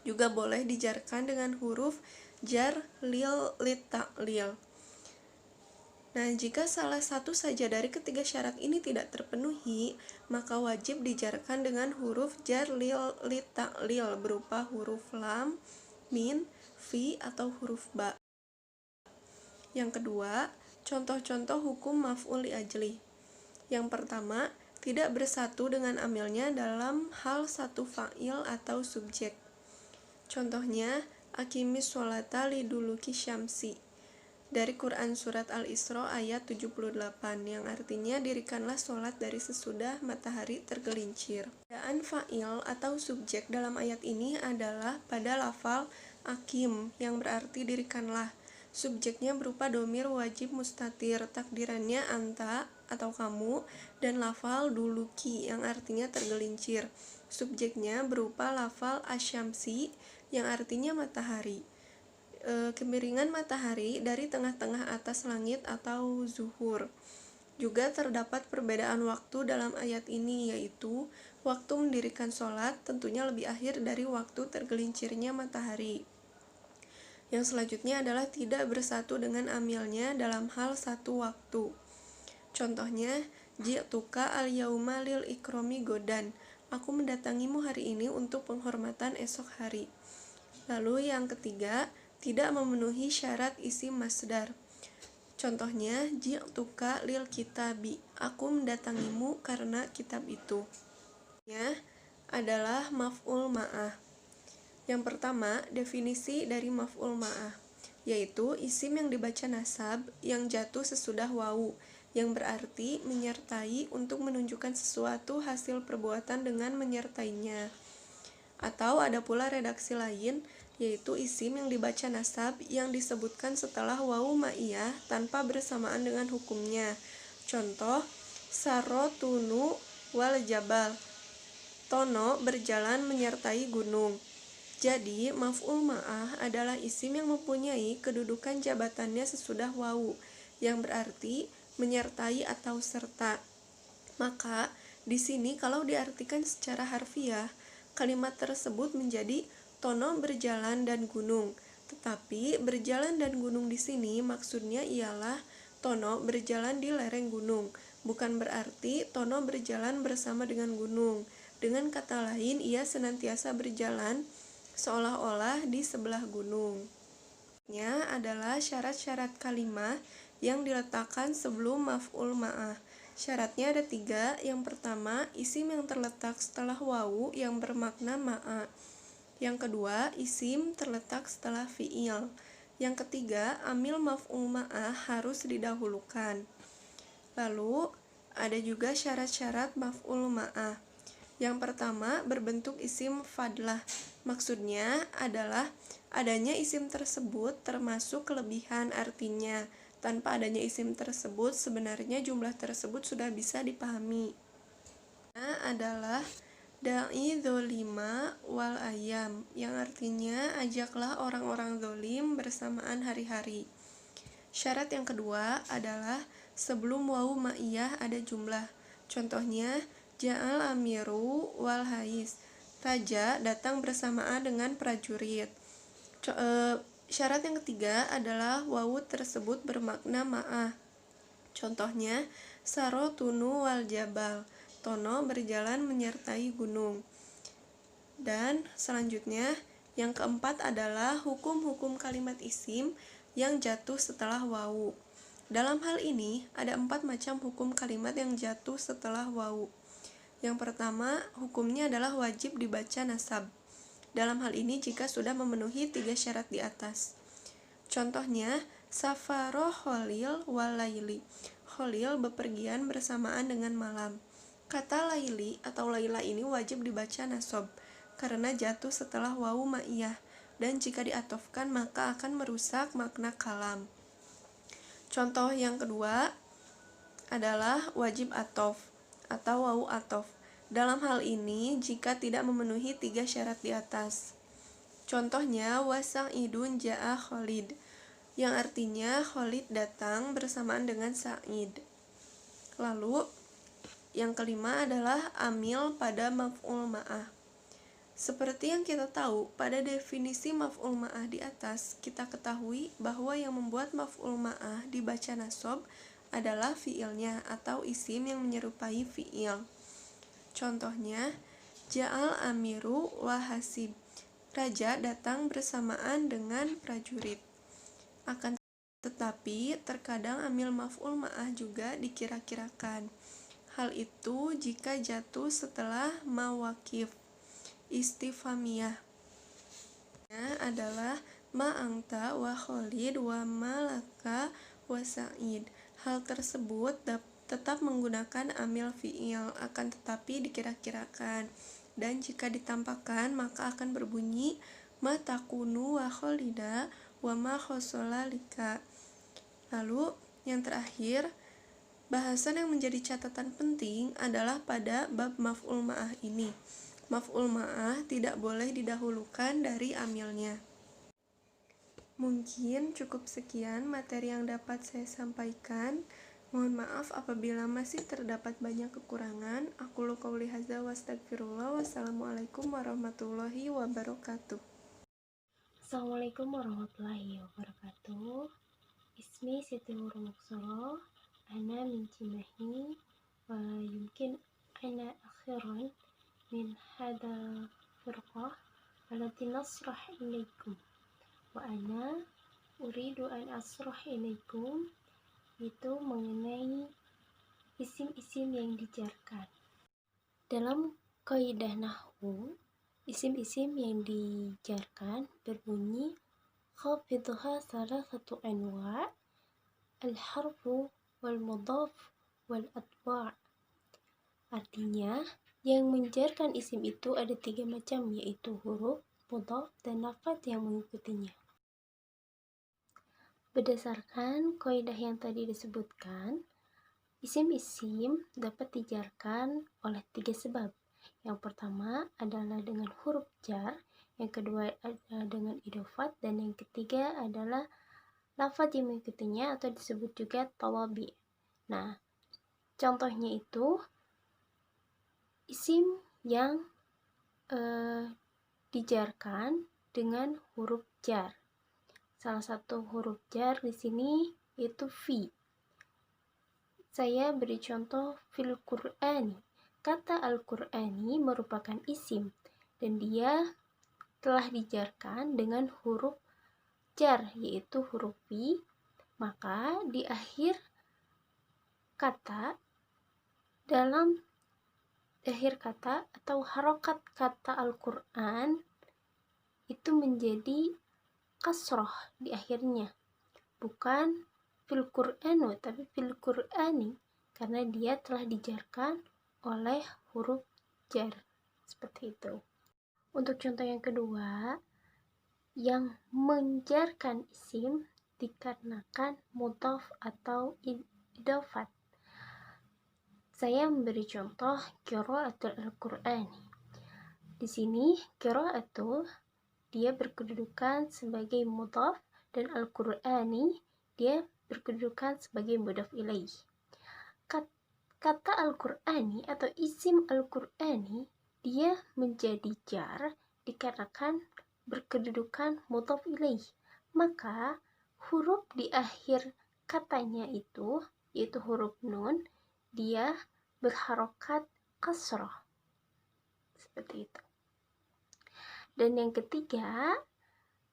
Speaker 3: juga boleh dijarkan dengan huruf jar li-ta'lil. Nah, jika salah satu saja dari ketiga syarat ini tidak terpenuhi, maka wajib dijarkan dengan huruf jar li-ta'lil berupa huruf lam, min, fi, atau huruf ba. Yang kedua, contoh-contoh hukum maf'ul li ajli. Yang pertama, tidak bersatu dengan amilnya dalam hal satu fa'il atau subjek. Contohnya, aqimis sholata liduluki syamsi dari Quran Surat Al-Isra ayat 78, yang artinya dirikanlah sholat dari sesudah matahari tergelincir. Keadaan fa'il atau subjek dalam ayat ini adalah pada lafal aqim yang berarti dirikanlah. Subjeknya berupa domir wajib mustatir, takdirannya anta atau kamu, dan lafal duluki yang artinya tergelincir. Subjeknya berupa lafal asyamsi yang artinya matahari. Kemiringan matahari dari tengah-tengah atas langit atau zuhur. Juga terdapat perbedaan waktu dalam ayat ini, yaitu waktu mendirikan sholat tentunya lebih akhir dari waktu tergelincirnya matahari. Yang selanjutnya adalah tidak bersatu dengan amilnya dalam hal satu waktu. Contohnya, ji'tuka al-yauma lil ikrami godan. Aku mendatangimu hari ini untuk penghormatan esok hari. Lalu yang ketiga, tidak memenuhi syarat isim masdar. Contohnya, ji'tuka lil kitabi. Aku mendatangimu karena kitab itu. Ya, adalah maf'ul ma'ah. Yang pertama, definisi dari maf'ul ma'ah, yaitu isim yang dibaca nasab yang jatuh sesudah wawu, yang berarti menyertai untuk menunjukkan sesuatu hasil perbuatan dengan menyertainya. Atau ada pula redaksi lain, yaitu isim yang dibaca nasab yang disebutkan setelah wawu ma'iyah tanpa bersamaan dengan hukumnya. Contoh, sarotunu wal jabal. Tono berjalan menyertai gunung. Jadi, maf'ul ma'ah adalah isim yang mempunyai kedudukan jabatannya sesudah wawu, yang berarti menyertai atau serta. Maka, di sini kalau diartikan secara harfiah, kalimat tersebut menjadi Tono berjalan dan gunung. Tetapi, berjalan dan gunung di sini maksudnya ialah Tono berjalan di lereng gunung, bukan berarti Tono berjalan bersama dengan gunung. Dengan kata lain, ia senantiasa berjalan seolah-olah di sebelah gunung. Nya adalah syarat-syarat kalimat yang diletakkan sebelum maf'ul ma'ah. Syaratnya ada 3. Yang pertama, isim yang terletak setelah wawu yang bermakna ma'a. Yang kedua, isim terletak setelah fi'il. Yang ketiga, amil maf'ul ma'ah harus didahulukan. Lalu, ada juga syarat-syarat maf'ul ma'ah. Yang pertama, berbentuk isim fadlah. Maksudnya adalah adanya isim tersebut termasuk kelebihan, artinya tanpa adanya isim tersebut sebenarnya jumlah tersebut sudah bisa dipahami. Adalah da'i dzolima wal ayam, yang artinya ajaklah orang-orang zolim bersamaan hari-hari. Syarat yang kedua adalah sebelum wawu ma'iyah ada jumlah. Contohnya, ja'al amiru wal hais. Raja datang bersamaan dengan prajurit. Syarat yang ketiga adalah wawu tersebut bermakna ma'ah. Contohnya, sarotunu wal jabal. Tono berjalan menyertai gunung. Dan selanjutnya, yang keempat adalah hukum-hukum kalimat isim yang jatuh setelah wawu. Dalam hal ini, ada 4 macam hukum kalimat yang jatuh setelah wawu. Yang pertama, hukumnya adalah wajib dibaca nasab. Dalam hal ini jika sudah memenuhi 3 syarat di atas. Contohnya, safaroh kholil walaili. Kholil bepergian bersamaan dengan malam. Kata Laili atau Laila ini wajib dibaca nasab karena jatuh setelah wawu ma'iyah, dan jika diatofkan maka akan merusak makna kalam. Contoh yang kedua adalah wajib atof atau wawu atof. Dalam hal ini jika tidak memenuhi 3 syarat di atas. Contohnya wasa'idun ja'a Khalid, yang artinya Khalid datang bersamaan dengan Sa'id. Lalu yang kelima adalah amil pada maf'ul ma'ah. Seperti yang kita tahu, pada definisi maf'ul ma'ah di atas, kita ketahui bahwa yang membuat maf'ul ma'ah dibaca nasab adalah fi'ilnya atau isim yang menyerupai fi'il. Contohnya, ja'al amiru wa hasib. Raja datang bersamaan dengan prajurit. Akan tetapi, terkadang amil maf'ul ma'ah juga dikira-kirakan. Hal itu jika jatuh setelah mawakif istifhamiyah adalah ma'angta wa Khalid wa malaka wa Sa'id. Hal tersebut tetap menggunakan amil fi'il, akan tetapi dikira-kirakan, dan jika ditampakkan maka akan berbunyi ma takunu wa Khalida wa ma khosola lika. Lalu yang terakhir, bahasan yang menjadi catatan penting adalah pada bab maf'ul ma'ah ini. Maf'ul ma'ah tidak boleh didahulukan dari amilnya. Mungkin cukup sekian materi yang dapat saya sampaikan. Mohon maaf apabila masih terdapat banyak kekurangan. Aqulu qouli hadza wa astagfirullah. Wassalamualaikum warahmatullahi wabarakatuh.
Speaker 4: Assalamualaikum warahmatullahi wabarakatuh. Ismi Siti Hurul Muqsoro. Ana min Cimahi wa yumkin ana akhiran min hada firqah allati nasrah ilaikum wa ana uridu an asrah ilaikum, itu mengenai isim-isim yang dijarkan. Dalam kaidah nahwu, isim-isim yang dijarkan berbunyi khafidhuha salasatu anwa' al-harfu wal mudhaf wal atba'. Artinya, yang menjarkan isim itu ada 3 macam, yaitu huruf, mudhaf, dan lafaz yang mengikutinya. Berdasarkan kaidah yang tadi disebutkan, isim-isim dapat dijarkan oleh 3 sebab. Yang pertama adalah dengan huruf jar, yang kedua adalah dengan idhofat, dan yang ketiga adalah lafaz yang mengikutinya atau disebut juga tawabi. Nah, contohnya itu isim yang dijarkan dengan huruf jar. Salah satu huruf jar di sini yaitu fi. Saya beri contoh fil Qur'ani. Kata Al-Qur'ani merupakan isim dan dia telah dijarkan dengan huruf jar yaitu huruf fi. Maka di akhir kata, dalam akhir kata atau harokat kata Al-Quran itu menjadi kasroh di akhirnya, bukan fil Qur'anu tapi fil Qur'ani, karena dia telah dijarkan oleh huruf jar. Seperti itu. Untuk contoh yang kedua, yang menjarkan isim dikarenakan mudhaf atau idhofat. Saya memberi contoh qiraatul Al-Qur'ani. Di sini qiraatu dia berkedudukan sebagai mudhaf dan Al-Qur'ani dia berkedudukan sebagai mudhaf ilaih. Kata Al-Qur'ani atau isim Al-Qur'ani dia menjadi jar dikarenakan berkedudukan mudhaf ilaih. Maka huruf di akhir katanya itu yaitu huruf nun, dia berharokat kasroh. Seperti itu. Dan yang ketiga,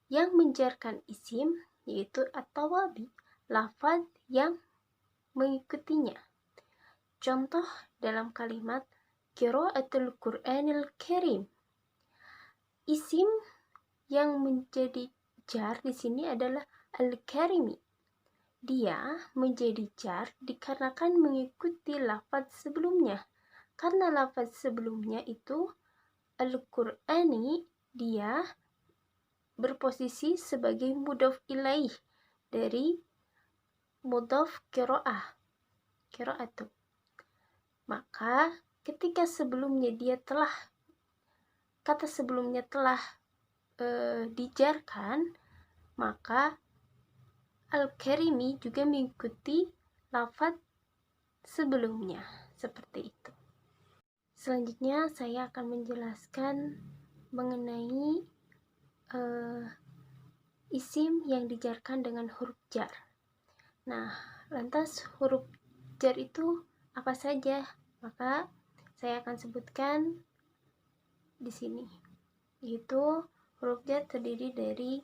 Speaker 4: yang menjarkan isim yaitu at-tawabi, lafaz yang mengikutinya. Contoh dalam kalimat qiraatul Qur'anil Karim. Isim yang menjadi jar di sini adalah al-karimi. Dia menjadi jar dikarenakan mengikuti lafaz sebelumnya. karena lafaz sebelumnya itu Al-Qur'ani, dia berposisi sebagai mudhaf ilaih dari mudhaf qiraatu. Maka ketika kata sebelumnya telah dijarkan, maka Al-Karimi juga mengikuti lafaz sebelumnya, seperti itu. Selanjutnya saya akan menjelaskan mengenai isim yang dijarkan dengan huruf jar. Nah, lantas huruf jar itu apa saja? Maka saya akan sebutkan di sini. Yaitu huruf jar terdiri dari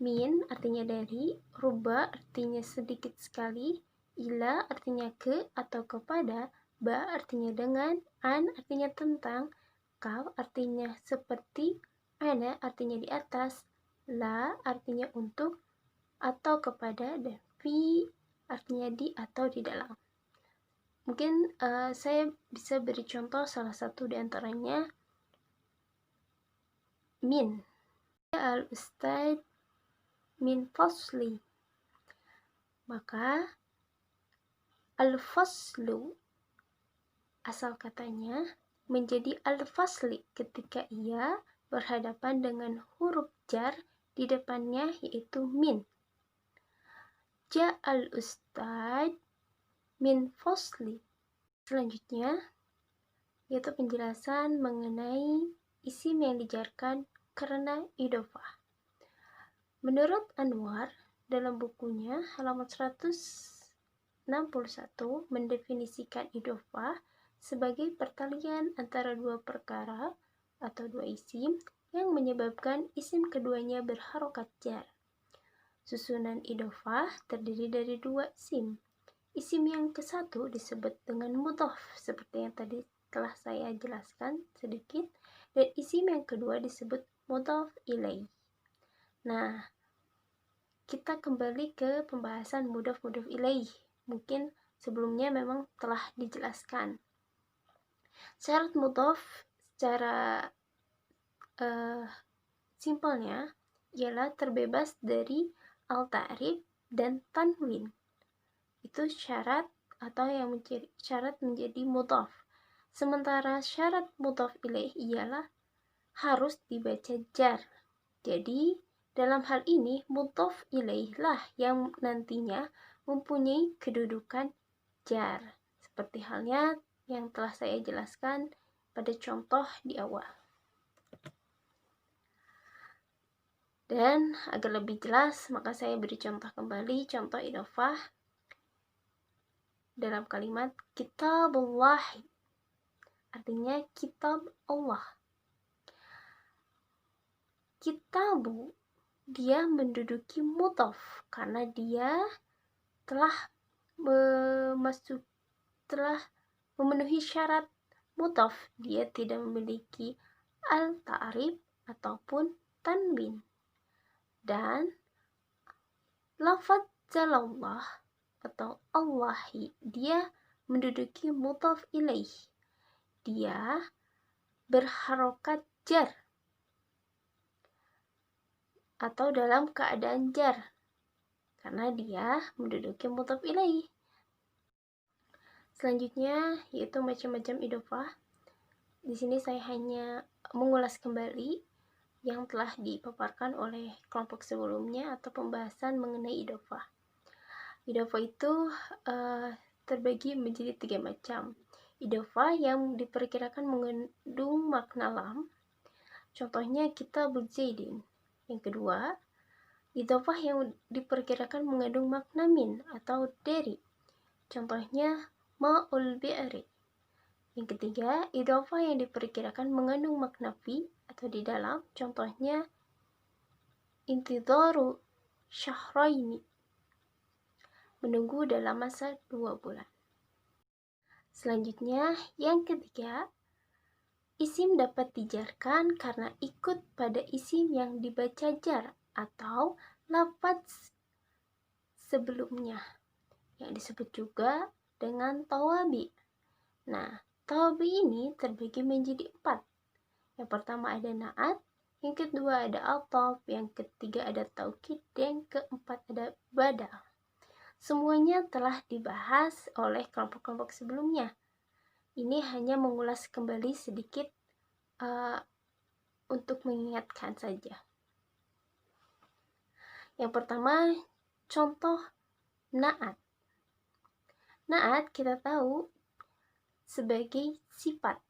Speaker 4: min artinya dari, ruba artinya sedikit sekali, ila artinya ke atau kepada, ba artinya dengan, an artinya tentang, kaf artinya seperti, ana artinya di atas, la artinya untuk atau kepada, dan fi artinya di atau di dalam. Mungkin saya bisa beri contoh salah satu di antaranya min. Al-ustad min fasli. Maka al-faslu asal katanya menjadi al-fasli ketika ia berhadapan dengan huruf jar di depannya, yaitu min. Ja'al ustad min fasli. Selanjutnya yaitu penjelasan mengenai isim yang dijarkan karena idhofah. Menurut Anwar, dalam bukunya halaman 161 mendefinisikan idhofah sebagai pertalian antara dua perkara atau dua isim yang menyebabkan isim keduanya berharokat jar. Susunan idhofah terdiri dari dua isim. Isim yang ke-1 disebut dengan mudhaf seperti yang tadi telah saya jelaskan sedikit, dan isim yang kedua disebut mudhaf ilaih. Nah, kita kembali ke pembahasan mudhaf ilaih. Mungkin sebelumnya memang telah dijelaskan. Syarat mudhaf secara simpelnya ialah terbebas dari al-ta'rif dan tanwin. Itu syarat atau yang menjadi syarat menjadi mudhaf. Sementara syarat mudhaf ilaih ialah harus dibaca jar. Jadi, dalam hal ini mudhaf ilaih lah yang nantinya mempunyai kedudukan jar. Seperti halnya yang telah saya jelaskan pada contoh di awal. Dan agar lebih jelas, maka saya beri contoh kembali, contoh idhofah dalam kalimat kitabullah, artinya kitab Allah. Kitabu, dia menduduki mudhaf karena dia telah memenuhi syarat mudhaf. Dia tidak memiliki al-ta'rif ataupun tanwin. Dan lafaz jalallah atau Allahi, dia menduduki mudhaf ilaih. Dia berharokat jar atau dalam keadaan jar karena dia menduduki mudhaf ilaih. Selanjutnya yaitu macam-macam idhofah. Di sini saya hanya mengulas kembali yang telah dipaparkan oleh kelompok sebelumnya atau pembahasan mengenai idhofah. Idhofah itu terbagi menjadi 3 macam. Idhofah yang diperkirakan mengandung makna lam, contohnya kitabuz zaidin. Yang kedua, idhofah yang diperkirakan mengandung makna min atau dari, contohnya ma'ul bi'ri. Yang ketiga, idhofah yang diperkirakan mengandung makna fi atau di dalam, contohnya intidharu syahraini, menunggu dalam masa 2 bulan. Selanjutnya, yang ketiga, isim dapat dijarkan karena ikut pada isim yang dibaca jar atau lafaz sebelumnya, yang disebut juga dengan tawabi. Nah, Tabi ini terbagi menjadi 4. Yang pertama ada na'at, yang kedua ada ataf, yang ketiga ada taukid, dan yang keempat ada badal. Semuanya telah dibahas oleh kelompok-kelompok sebelumnya. Ini hanya mengulas kembali sedikit untuk mengingatkan saja. Yang pertama, contoh na'at. Na'at kita tahu sebagai sifat.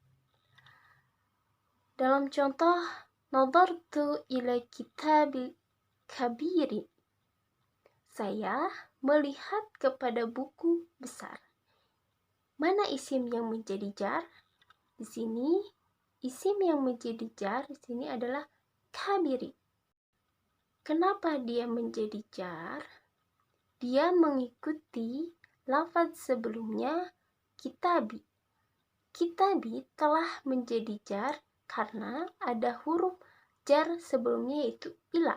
Speaker 4: Dalam contoh, nadartu ila kitabil kabiri. Saya melihat kepada buku besar. Mana isim yang menjadi jar? Di sini isim yang menjadi jar di sini adalah kabiri. Kenapa dia menjadi jar? Dia mengikuti lafaz sebelumnya kitabi. Kitabi telah menjadi jar karena ada huruf jar sebelumnya yaitu ila.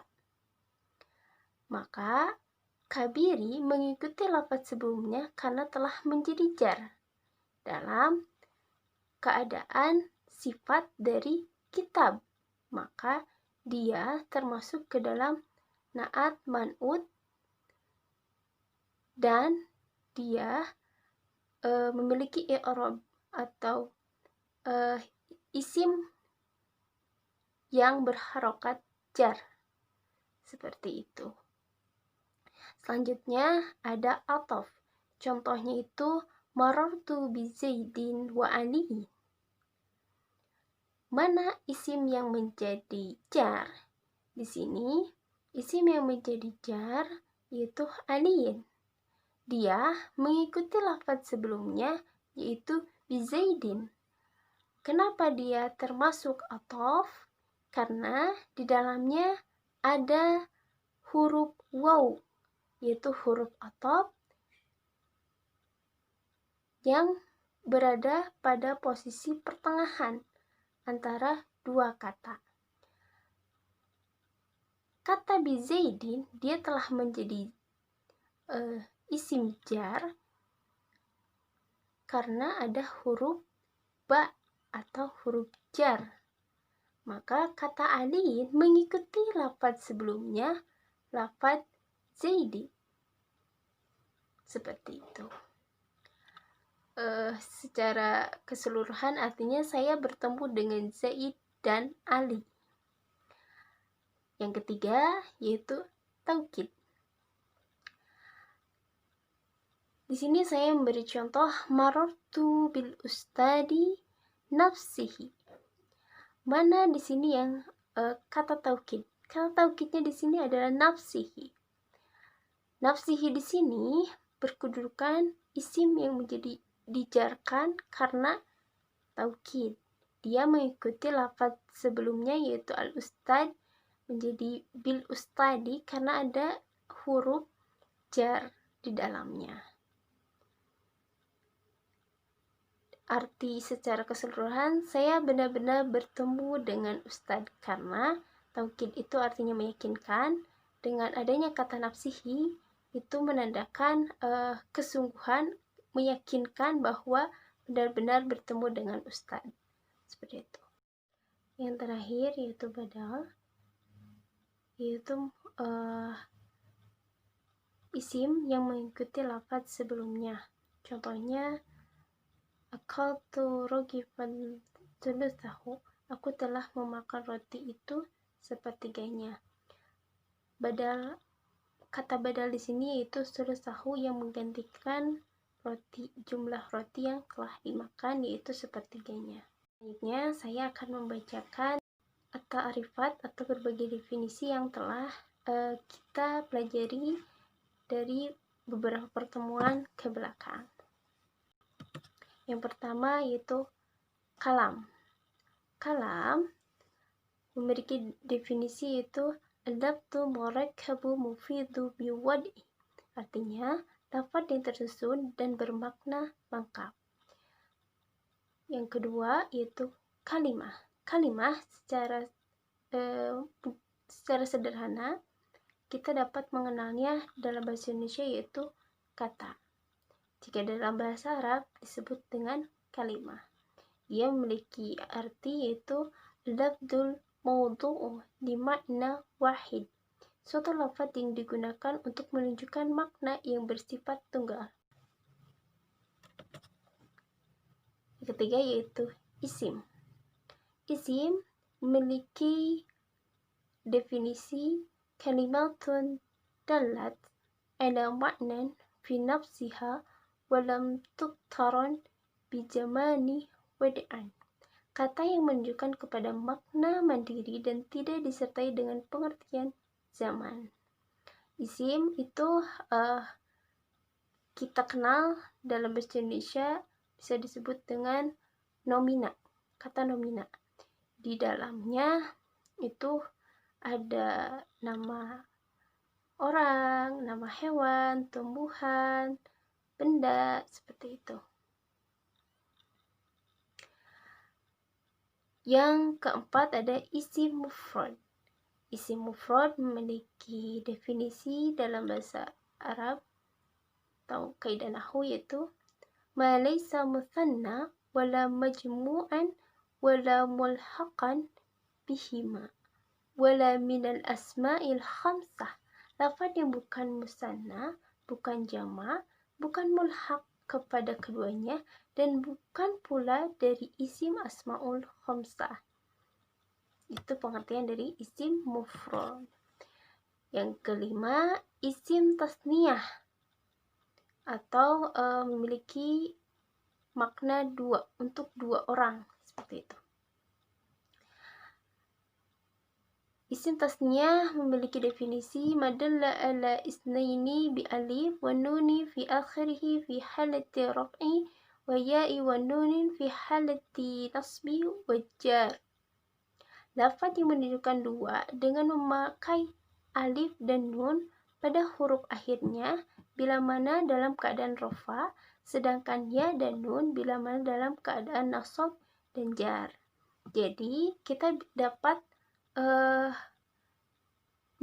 Speaker 4: Maka kabiri mengikuti lafaz sebelumnya karena telah menjadi jar dalam keadaan sifat dari kitab. Maka dia termasuk ke dalam na'at man'ut dan dia memiliki i'rab atau isim yang berharokat jar. Seperti itu. Selanjutnya ada ataf. Contohnya itu marartu bi Zaidin wa Ali. Mana isim yang menjadi jar? Di sini isim yang menjadi jar yaitu aliin. Dia mengikuti lafaz sebelumnya yaitu bi Zaidin. Kenapa dia termasuk ataf? Karena di dalamnya ada huruf waw, yaitu huruf ataf yang berada pada posisi pertengahan antara dua kata. Kata bi Zaidin dia telah menjadi isim jar karena ada huruf ba atau huruf jar. Maka kata aliin mengikuti lafaz sebelumnya, lafaz Zaidi. Seperti itu. Secara keseluruhan artinya saya bertemu dengan Zaid dan Ali. Yang ketiga yaitu taukid. Di sini saya memberi contoh marartu bil ustadi nafsihi. Mana di sini yang kata taukid? Kata taukidnya di sini adalah nafsihi. Nafsihi di sini berkedudukan isim yang menjadi dijarkan karena taukid. Dia mengikuti lafaz sebelumnya yaitu al-ustad menjadi bil ustadi karena ada huruf jar di dalamnya. Arti secara keseluruhan, saya benar-benar bertemu dengan ustadz karena taukid itu artinya meyakinkan. Dengan adanya kata nafsihi itu menandakan kesungguhan, meyakinkan bahwa benar-benar bertemu dengan ustadz. Seperti itu. Yang terakhir yaitu badal, yaitu isim yang mengikuti lafaz sebelumnya. Contohnya akaltu rogifan thulutsahu. Aku telah memakan roti itu sepertiganya. Kata badal di sini yaitu thulutsahu yang menggantikan jumlah roti yang telah dimakan yaitu sepertiganya. Selanjutnya saya akan membacakan at-ta'rifat atau berbagai definisi yang telah kita pelajari dari beberapa pertemuan ke belakang. Yang pertama yaitu kalam. Kalam memiliki definisi yaitu adabtu murakkabu mufidu biwad'i. Artinya, lafaz yang tersusun dan bermakna lengkap. Yang kedua yaitu kalimah. Kalimah secara sederhana kita dapat mengenalnya dalam bahasa Indonesia yaitu kata. Jika dalam bahasa Arab disebut dengan kalimah. Dia memiliki arti yaitu lafdzul mawdu'u di makna wahid, suatu lafaz yang digunakan untuk menunjukkan makna yang bersifat tunggal. Yang ketiga yaitu isim. Isim memiliki definisi kalimatun dalat ala ma'nan fi nafsiha wa lam tuqtaran bi zamani wad'an. Kata yang menunjukkan kepada makna mandiri dan tidak disertai dengan pengertian zaman. Isim itu kita kenal dalam bahasa Indonesia bisa disebut dengan nomina, kata nomina. Di dalamnya itu ada nama orang, nama hewan, tumbuhan, benda, seperti itu. Yang keempat ada isim mufrad. Isim mufrad memiliki definisi dalam bahasa Arab atau kaidah nahwu yaitu ma laysa muthanna wala majmu'an wala mulhaqan bihima wala minal asma'il khamsah. Lafaz yang bukan musanna, bukan jama', bukan mulhaq kepada keduanya, dan bukan pula dari isim asma'ul khamsah. Itu pengertian dari isim mufrad. Yang kelima, isim tasniyah atau memiliki makna dua, untuk dua orang, seperti itu. Isim tasniyah memiliki definisi madalla ala isnaini bi alif wa nuni fi akhirih fi halati raf'i wa ya'i wa nunin fi halati nasbi wa jar. Lafaz yang menunjukkan dua dengan memakai alif dan nun pada huruf akhirnya bila mana dalam keadaan rafa, sedangkan ya dan nun bila mana dalam keadaan nasab dan jar. Jadi kita dapat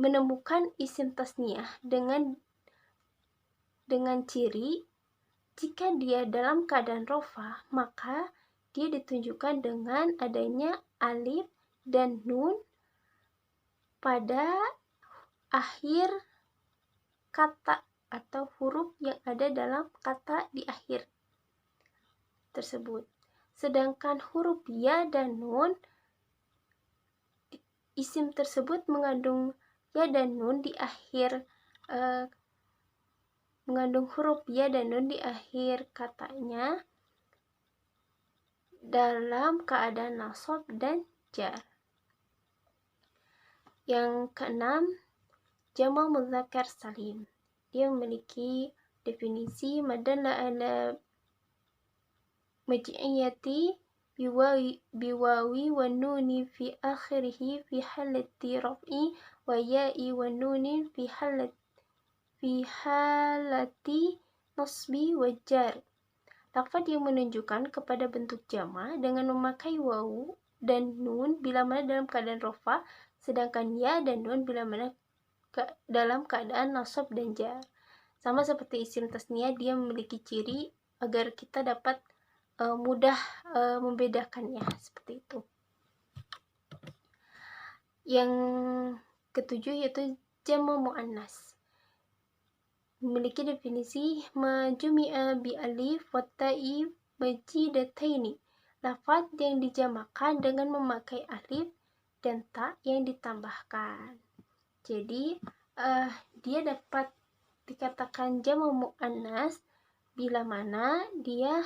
Speaker 4: menemukan isim tasniyah dengan ciri jika dia dalam keadaan rafa, maka dia ditunjukkan dengan adanya alif dan nun pada akhir kata atau huruf yang ada dalam kata di akhir tersebut. Sedangkan huruf ya dan nun, isim tersebut mengandung ya dan nun di akhir mengandung huruf ya dan nun di akhir katanya dalam keadaan nasab dan jar. Yang keenam, jamak mudzakkar salim. Dia memiliki definisi madalla ala maj'iyati biwawi wa nuni fi akhirih fi halati raf'i wa ya'i wa nunin fi halati nasbi wa jar. Lafaz yang menunjukkan kepada bentuk jama' dengan memakai wawu dan nun bila mana dalam keadaan rafa, sedangkan ya dan nun bila mana dalam keadaan nasab dan jar. Sama seperti isim tasniyah, dia memiliki ciri agar kita dapat mudah membedakannya, seperti itu. Yang ketujuh yaitu jamak muannas. Memiliki definisi majumi'a bi alif wa ta'i majidataini. Lafaz yang dijamakan dengan memakai alif dan ta yang ditambahkan. Jadi dia dapat dikatakan jamak muannas bila mana dia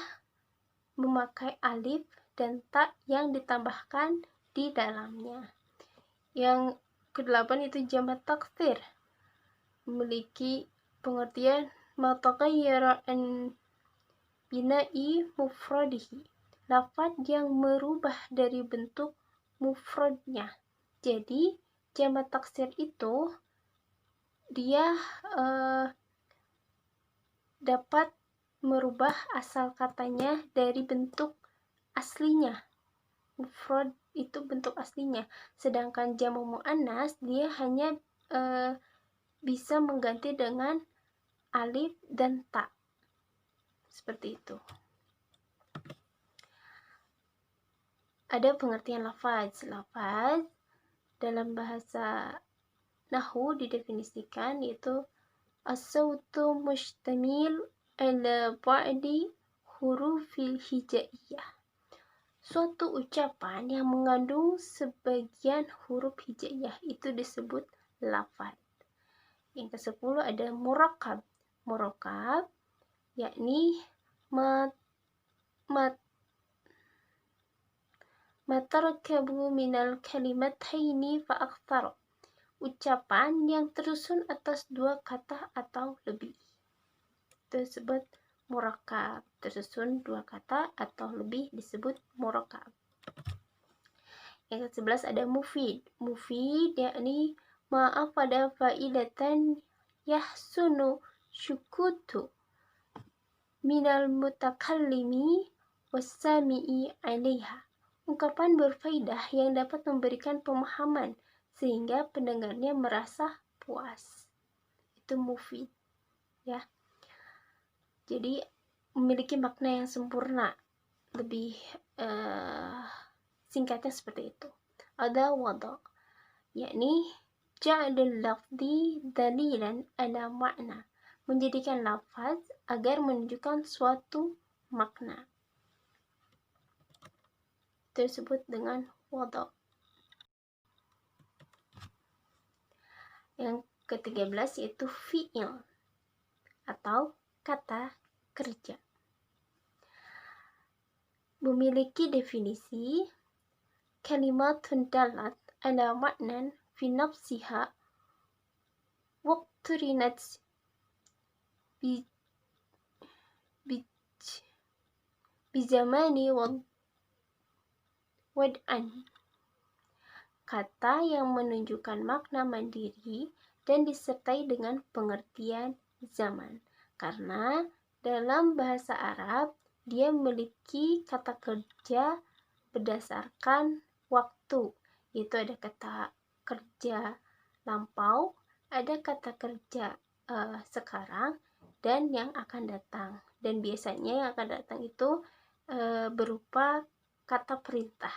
Speaker 4: memakai alif dan ta yang ditambahkan di dalamnya. Yang kedelapan itu jamak taksir. Memiliki pengertian ma taghayyara an bina'i mufradihi. Lafaz yang merubah dari bentuk mufradnya. Jadi jamak taksir itu dia dapat merubah asal katanya dari bentuk aslinya. Mufrad itu bentuk aslinya, sedangkan jamak muannas dia hanya bisa mengganti dengan alif dan ta, seperti itu. ada pengertian lafaz. Lafaz dalam bahasa Nahwu didefinisikan yaitu as-sautu mustamil ala ba'di hurufil hijaiyah. Suatu ucapan yang mengandung sebagian huruf hijaiyah itu disebut lafaz. Yang ke-10 ada murakkab. Murakkab yakni matarkabu minal kalimataini fa aktsar. Ucapan yang tersusun atas 2 kata atau lebih. Itu disebut murakkab. Tersusun 2 kata atau lebih disebut murakkab. Yang ke-11 ada mufid. Mufid yakni pada faidatan yahsunu syukutu minal mutakallimi wassami'i alaiha. Ungkapan berfaedah yang dapat memberikan pemahaman sehingga pendengarnya merasa puas. Itu mufid, ya. Jadi memiliki makna yang sempurna. Lebih singkatnya seperti itu. Ada wada, yakni ja'alul lafzi dalilan ala makna, menjadikan lafaz agar menunjukkan suatu makna. Tersebut dengan wada. Yang ke-13 yaitu fi'il atau kata kerja. Memiliki definisi kalimatun dalat ala maknan fi nafsiha waqturinat bizamani wad'an. Kata yang menunjukkan makna mandiri dan disertai dengan pengertian zaman. Karena dalam bahasa Arab dia memiliki kata kerja berdasarkan waktu. Yaitu ada kata kerja lampau, ada kata kerja sekarang, dan yang akan datang. Dan biasanya yang akan datang itu berupa kata perintah.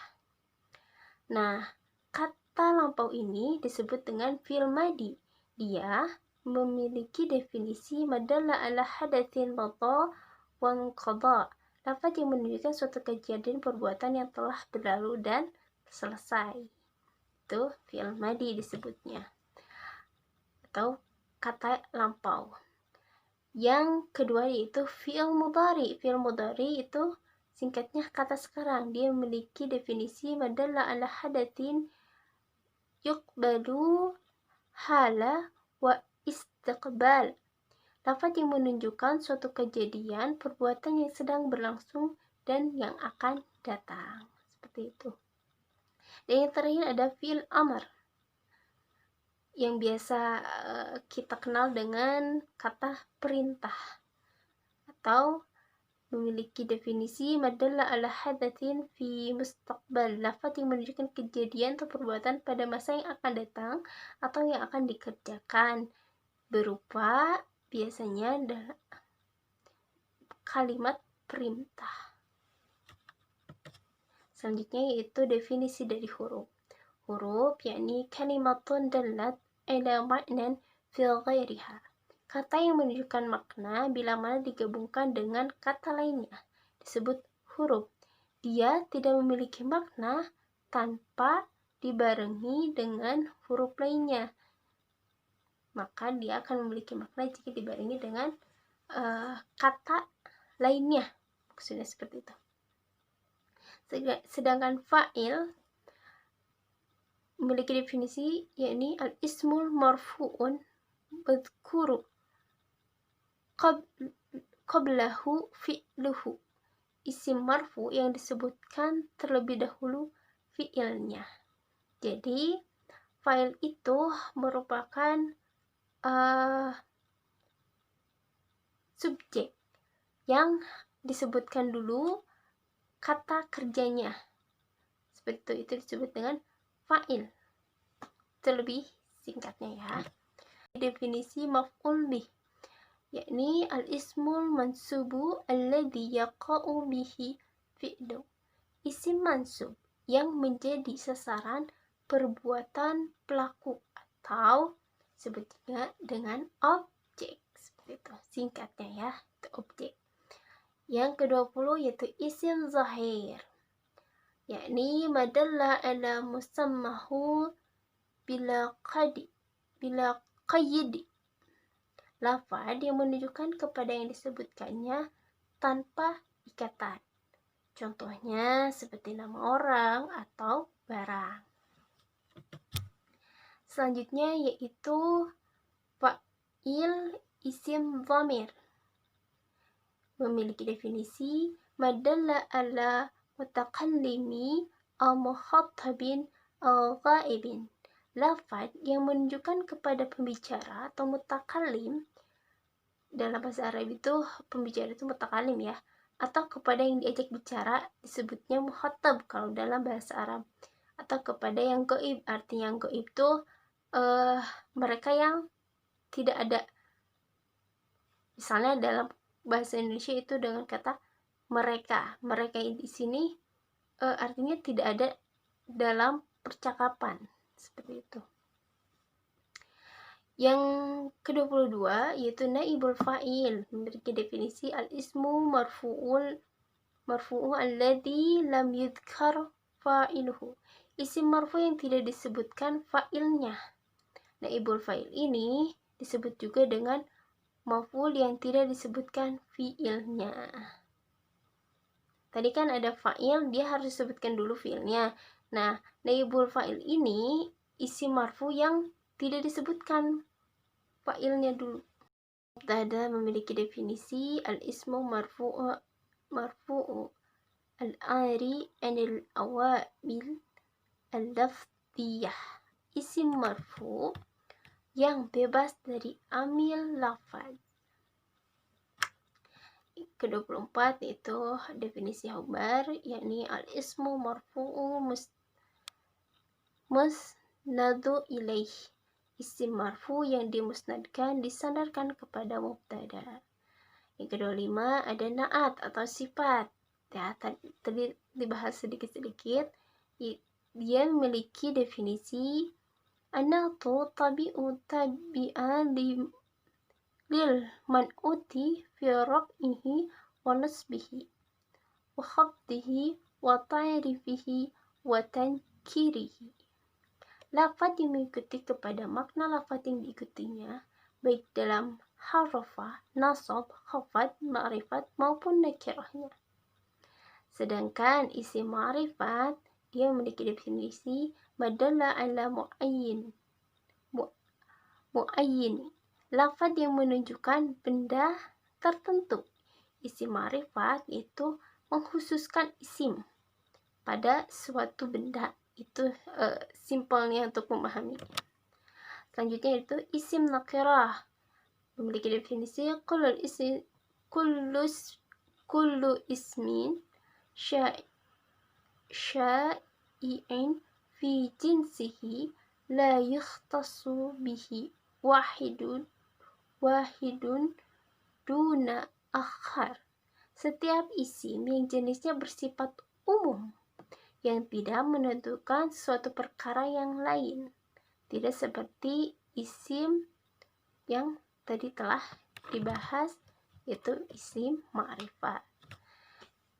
Speaker 4: Nah, kata lampau ini disebut dengan fi'il madi. Dia memiliki definisi madalla ala hadatsin mada wa qada. Lafaz yang menunjukkan suatu kejadian perbuatan yang telah berlalu dan selesai. Itu fi'il madi disebutnya. Atau kata lampau. Yang kedua yaitu fi'il mudhari. Fi'il mudhari itu singkatnya kata sekarang. Dia memiliki definisi madalla ala hadatsin yuqbalu hala wa istiqbal. Lafaz yang menunjukkan suatu kejadian, perbuatan yang sedang berlangsung dan yang akan datang. Seperti itu. Dan yang terakhir ada fi'il amr, yang biasa kita kenal dengan kata perintah, atau memiliki definisi madalla ala hadatsin fi mustaqbal. Lafaz yang menunjukkan kejadian atau perbuatan pada masa yang akan datang atau yang akan dikerjakan, berupa biasanya kalimat perintah. Selanjutnya yaitu definisi dari huruf. Huruf yakni kalimatun dallat ala ma'nan fi ghairiha. Kata yang menunjukkan makna bila mana digabungkan dengan kata lainnya disebut huruf. Dia tidak memiliki makna tanpa dibarengi dengan huruf lainnya. Maka dia akan memiliki makna jika dibarengi dengan kata lainnya. Maksudnya seperti itu. Sedangkan fa'il memiliki definisi yakni al-ismul marfu'un madhkuru qablahu fi'luhu. Isim marfu yang disebutkan terlebih dahulu fi'ilnya. Jadi fa'il itu merupakan subjek yang disebutkan dulu kata kerjanya. Seperti itu disebut dengan fa'il. Terlebih singkatnya ya. Definisi maf'ul bih yakni al-ismul mansubu alladhi yaqa'u bihi fi'lu. Isim mansub yang menjadi sasaran perbuatan pelaku atau disebut juga dengan objek. Seperti itu singkatnya ya, itu objek. Yang ke-20 yaitu isim zahir, yakni madalla ala musammahu bila qayyid, lafaz yang menunjukkan kepada yang disebutkannya tanpa ikatan. Contohnya seperti nama orang atau barang. Selanjutnya yaitu fa'il isim dhamir, memiliki definisi madalla ala mutakallimi aw mukhatabin aw ghaibin, lafaz yang menunjukkan kepada pembicara atau mutakallim. Dalam bahasa Arab itu pembicara itu mutakallim ya, atau kepada yang diajak bicara disebutnya mukhatab kalau dalam bahasa Arab, atau kepada yang gaib. Artinya yang gaib itu mereka yang tidak ada. Misalnya dalam bahasa Indonesia itu dengan kata mereka di sini artinya tidak ada dalam percakapan, seperti itu. Yang ke-22 yaitu naibul fa'il, memiliki definisi al-ismu marfu'u alladhi lam yudhkar fa'iluhu, isim marfu yang tidak disebutkan fa'ilnya. Naibul fa'il ini disebut juga dengan maf'ul yang tidak disebutkan fi'ilnya. Tadi kan ada fa'il, dia harus disebutkan dulu fi'ilnya. Nah, naibul fa'il ini isim marfu yang tidak disebutkan fa'ilnya dulu. Mubtada memiliki definisi al-ismu marfu'u al-ari anil awamil al-lafziyah, isim marfu yang bebas dari amil lafaz. Ke-24 yaitu definisi khabar, yakni al-ismu marfu'u musnadu ilaih, isim marfu yang dimusnadkan disandarkan kepada mubtada. Yang ke-25 ada na'at atau sifat. Ya, tadi dibahas sedikit-sedikit. Dia memiliki definisi an-na'tu tabi'u tabi'an lil man'uti fi raf'ihi wa nasbihi wa khafdihi wa ta'rifihi wa tankirihi. Lafaz yang mengikuti kepada makna lafaz yang diikutinya, baik dalam harofah, nasab, khafad, ma'rifat maupun nakirahnya. Sedangkan isim ma'rifat dia memiliki definisi madalla ala mu'ayyin, lafaz yang menunjukkan benda tertentu. Isim ma'rifat itu mengkhususkan isim pada suatu benda. Itu simpelnya untuk memahami. Selanjutnya itu isim nakirah, memiliki definisi kullu ismin syai'in fi jinsihi la yukhtassu bihi wahidun duna akhar. Setiap isim yang jenisnya bersifat umum yang tidak menentukan suatu perkara yang lain, tidak seperti isim yang tadi telah dibahas, yaitu isim ma'rifat.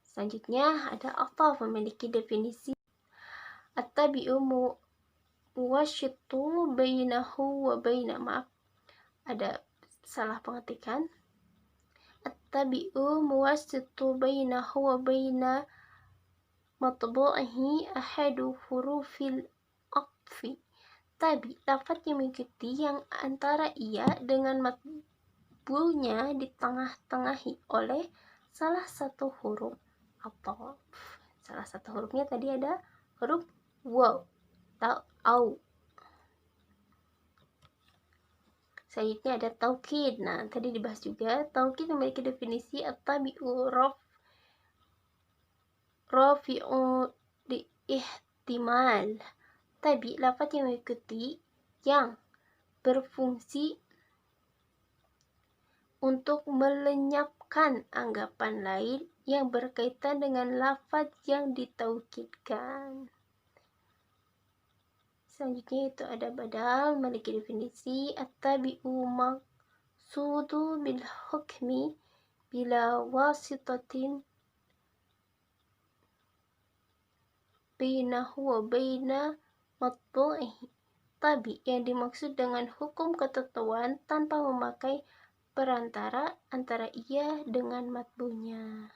Speaker 4: Selanjutnya ada ataf, memiliki definisi at-tabi'u muwasyitu bainahu wa baina, ada salah pengetikan, at-tabi'u muwasyitu bainahu wa baina matbu'ihi ahadu hurufil aqfi. Tabi, lafaz yang mengikuti yang antara ia dengan matbu'nya ditengah-tengahi oleh salah satu huruf atau salah satu hurufnya tadi ada huruf waw atau au. Selanjutnya ada taukid. Nah, tadi dibahas juga, taukid memiliki definisi at-tabi'u rafi'u di ihtimal. Tabi, lafaz yang mengikuti yang berfungsi untuk melenyapkan anggapan lain yang berkaitan dengan lafaz yang ditaukidkan. Selanjutnya itu ada badal, memiliki definisi at-tabi'u maqsudu bil hukmi bila wasitatin bainahu wa baina matbu'ihi. Tabi yang dimaksud dengan hukum ketentuan tanpa memakai perantara antara ia dengan matbunya.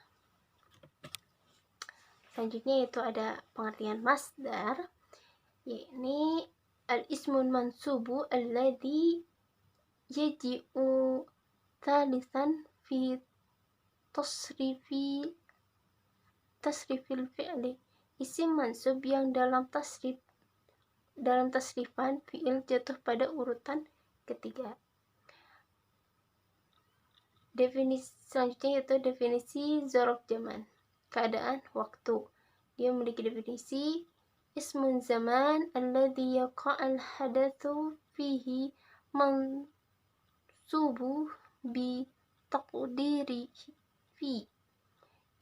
Speaker 4: Selanjutnya itu ada pengertian masdar, yakni al-ismul mansubu alladhi yaji'u thalithan fi tasrifil fi'li. Isim mansub yang dalam tasrifan fi'il jatuh pada urutan ketiga. Definisi selanjutnya yaitu definisi dzaraf zaman, keadaan waktu. Dia memiliki definisi ismun zaman alladhi yaqa'al hadatsu fihi mansubu bi taqdiri fi.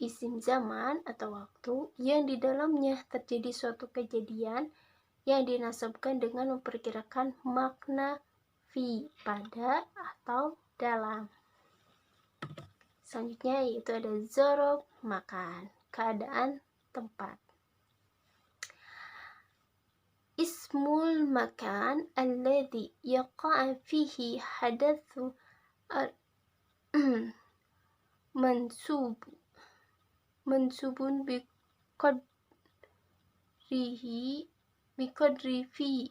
Speaker 4: Isim zaman atau waktu yang di dalamnya terjadi suatu kejadian yang dinasabkan dengan memperkirakan makna fi, pada atau dalam. Selanjutnya yaitu ada dzaraf makan, keadaan tempat. Ismul makan alladhi yaqa'a fihi hadatsu mansubun biqadri fi.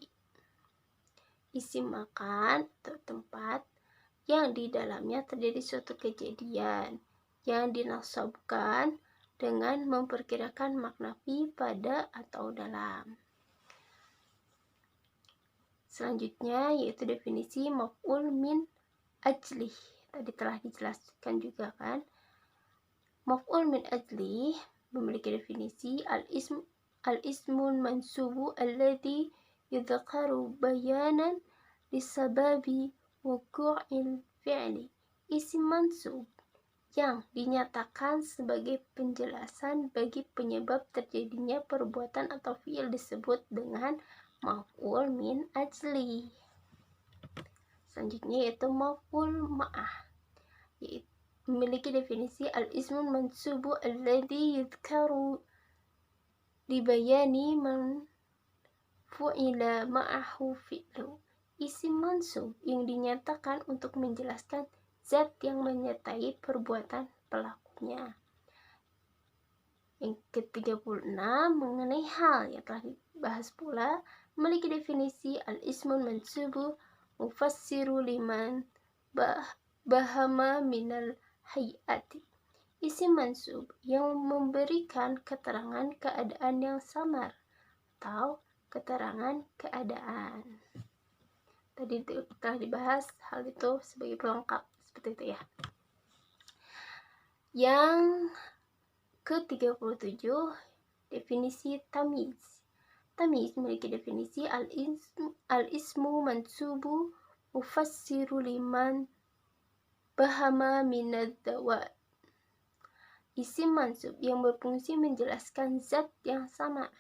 Speaker 4: Isim makan atau tempat yang di dalamnya terjadi suatu kejadian yang dinasabkan dengan memperkirakan makna fi, pada atau dalam. Selanjutnya yaitu definisi maf'ul min ajlih. Tadi telah dijelaskan juga kan. Maf'ul min ajlih memiliki definisi al-ismul mansubu alladhi yudhakaru bayanan lisababi wuqu'il fi'li. Isim mansub yang dinyatakan sebagai penjelasan bagi penyebab terjadinya perbuatan atau fi'il disebut dengan maf'ul min ajli. Selanjutnya yaitu maf'ul ma'ah, yaitu memiliki definisi al-ismul mansubu alladhi yudhkaru libayani man fu'ila ma'ahu fi'lu. Isim mansub yang dinyatakan untuk menjelaskan zat yang menyertai perbuatan pelakunya. Yang ke-36 mengenai hal yang telah dibahas pula, memiliki definisi al-ismul mansubu mufassiru liman bahama minal hayati. Isim mansub yang memberikan keterangan keadaan yang samar atau keterangan keadaan. Tadi telah dibahas hal itu sebagai pelengkap seperti itu ya. Yang ke-37 definisi tamiz. Tamiz memiliki definisi al-ismu mansubu mufassiru liman bahama minad dawat. Isim mansub yang berfungsi menjelaskan zat yang samar.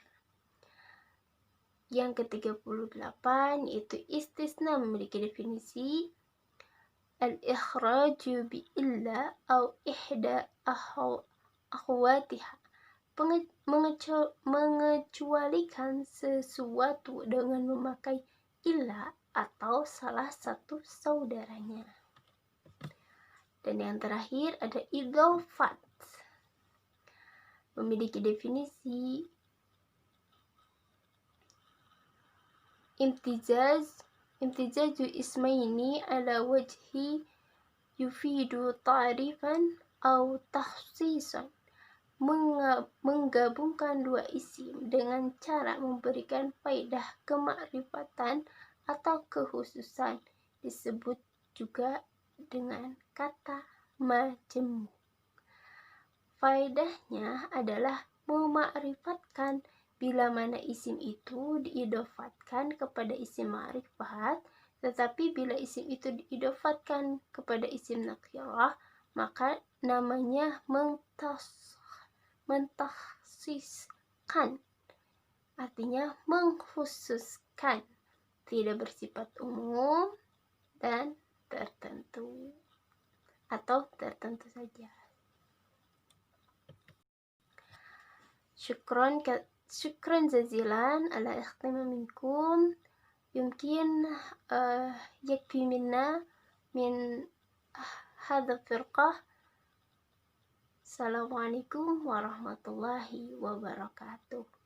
Speaker 4: Yang ke-38 yaitu istisna memiliki definisi al-ikhraju bi illa au ihda akhwatiha, mengecualikan sesuatu dengan memakai illa atau salah satu saudaranya. Dan yang terakhir ada idhofat, memiliki definisi imtizaju ismaini ala wajhi yufidu ta'rifan au takhsisan, menggabungkan dua isim dengan cara memberikan faedah kemakrifatan atau kekhususan, disebut juga dengan kata majemuk. Faedahnya adalah memakrifatkan bila mana isim itu diidofatkan kepada isim ma'rifat, tetapi bila isim itu diidofatkan kepada isim nakirah, maka namanya mentakhsiskan artinya mengkhususkan, tidak bersifat umum dan tertentu atau tertentu saja. Syukran jazilan ala ikhtimamikum. يمكن يكفي منا من هذا الفرقة. السلام عليكم warahmatullahi wabarakatuh.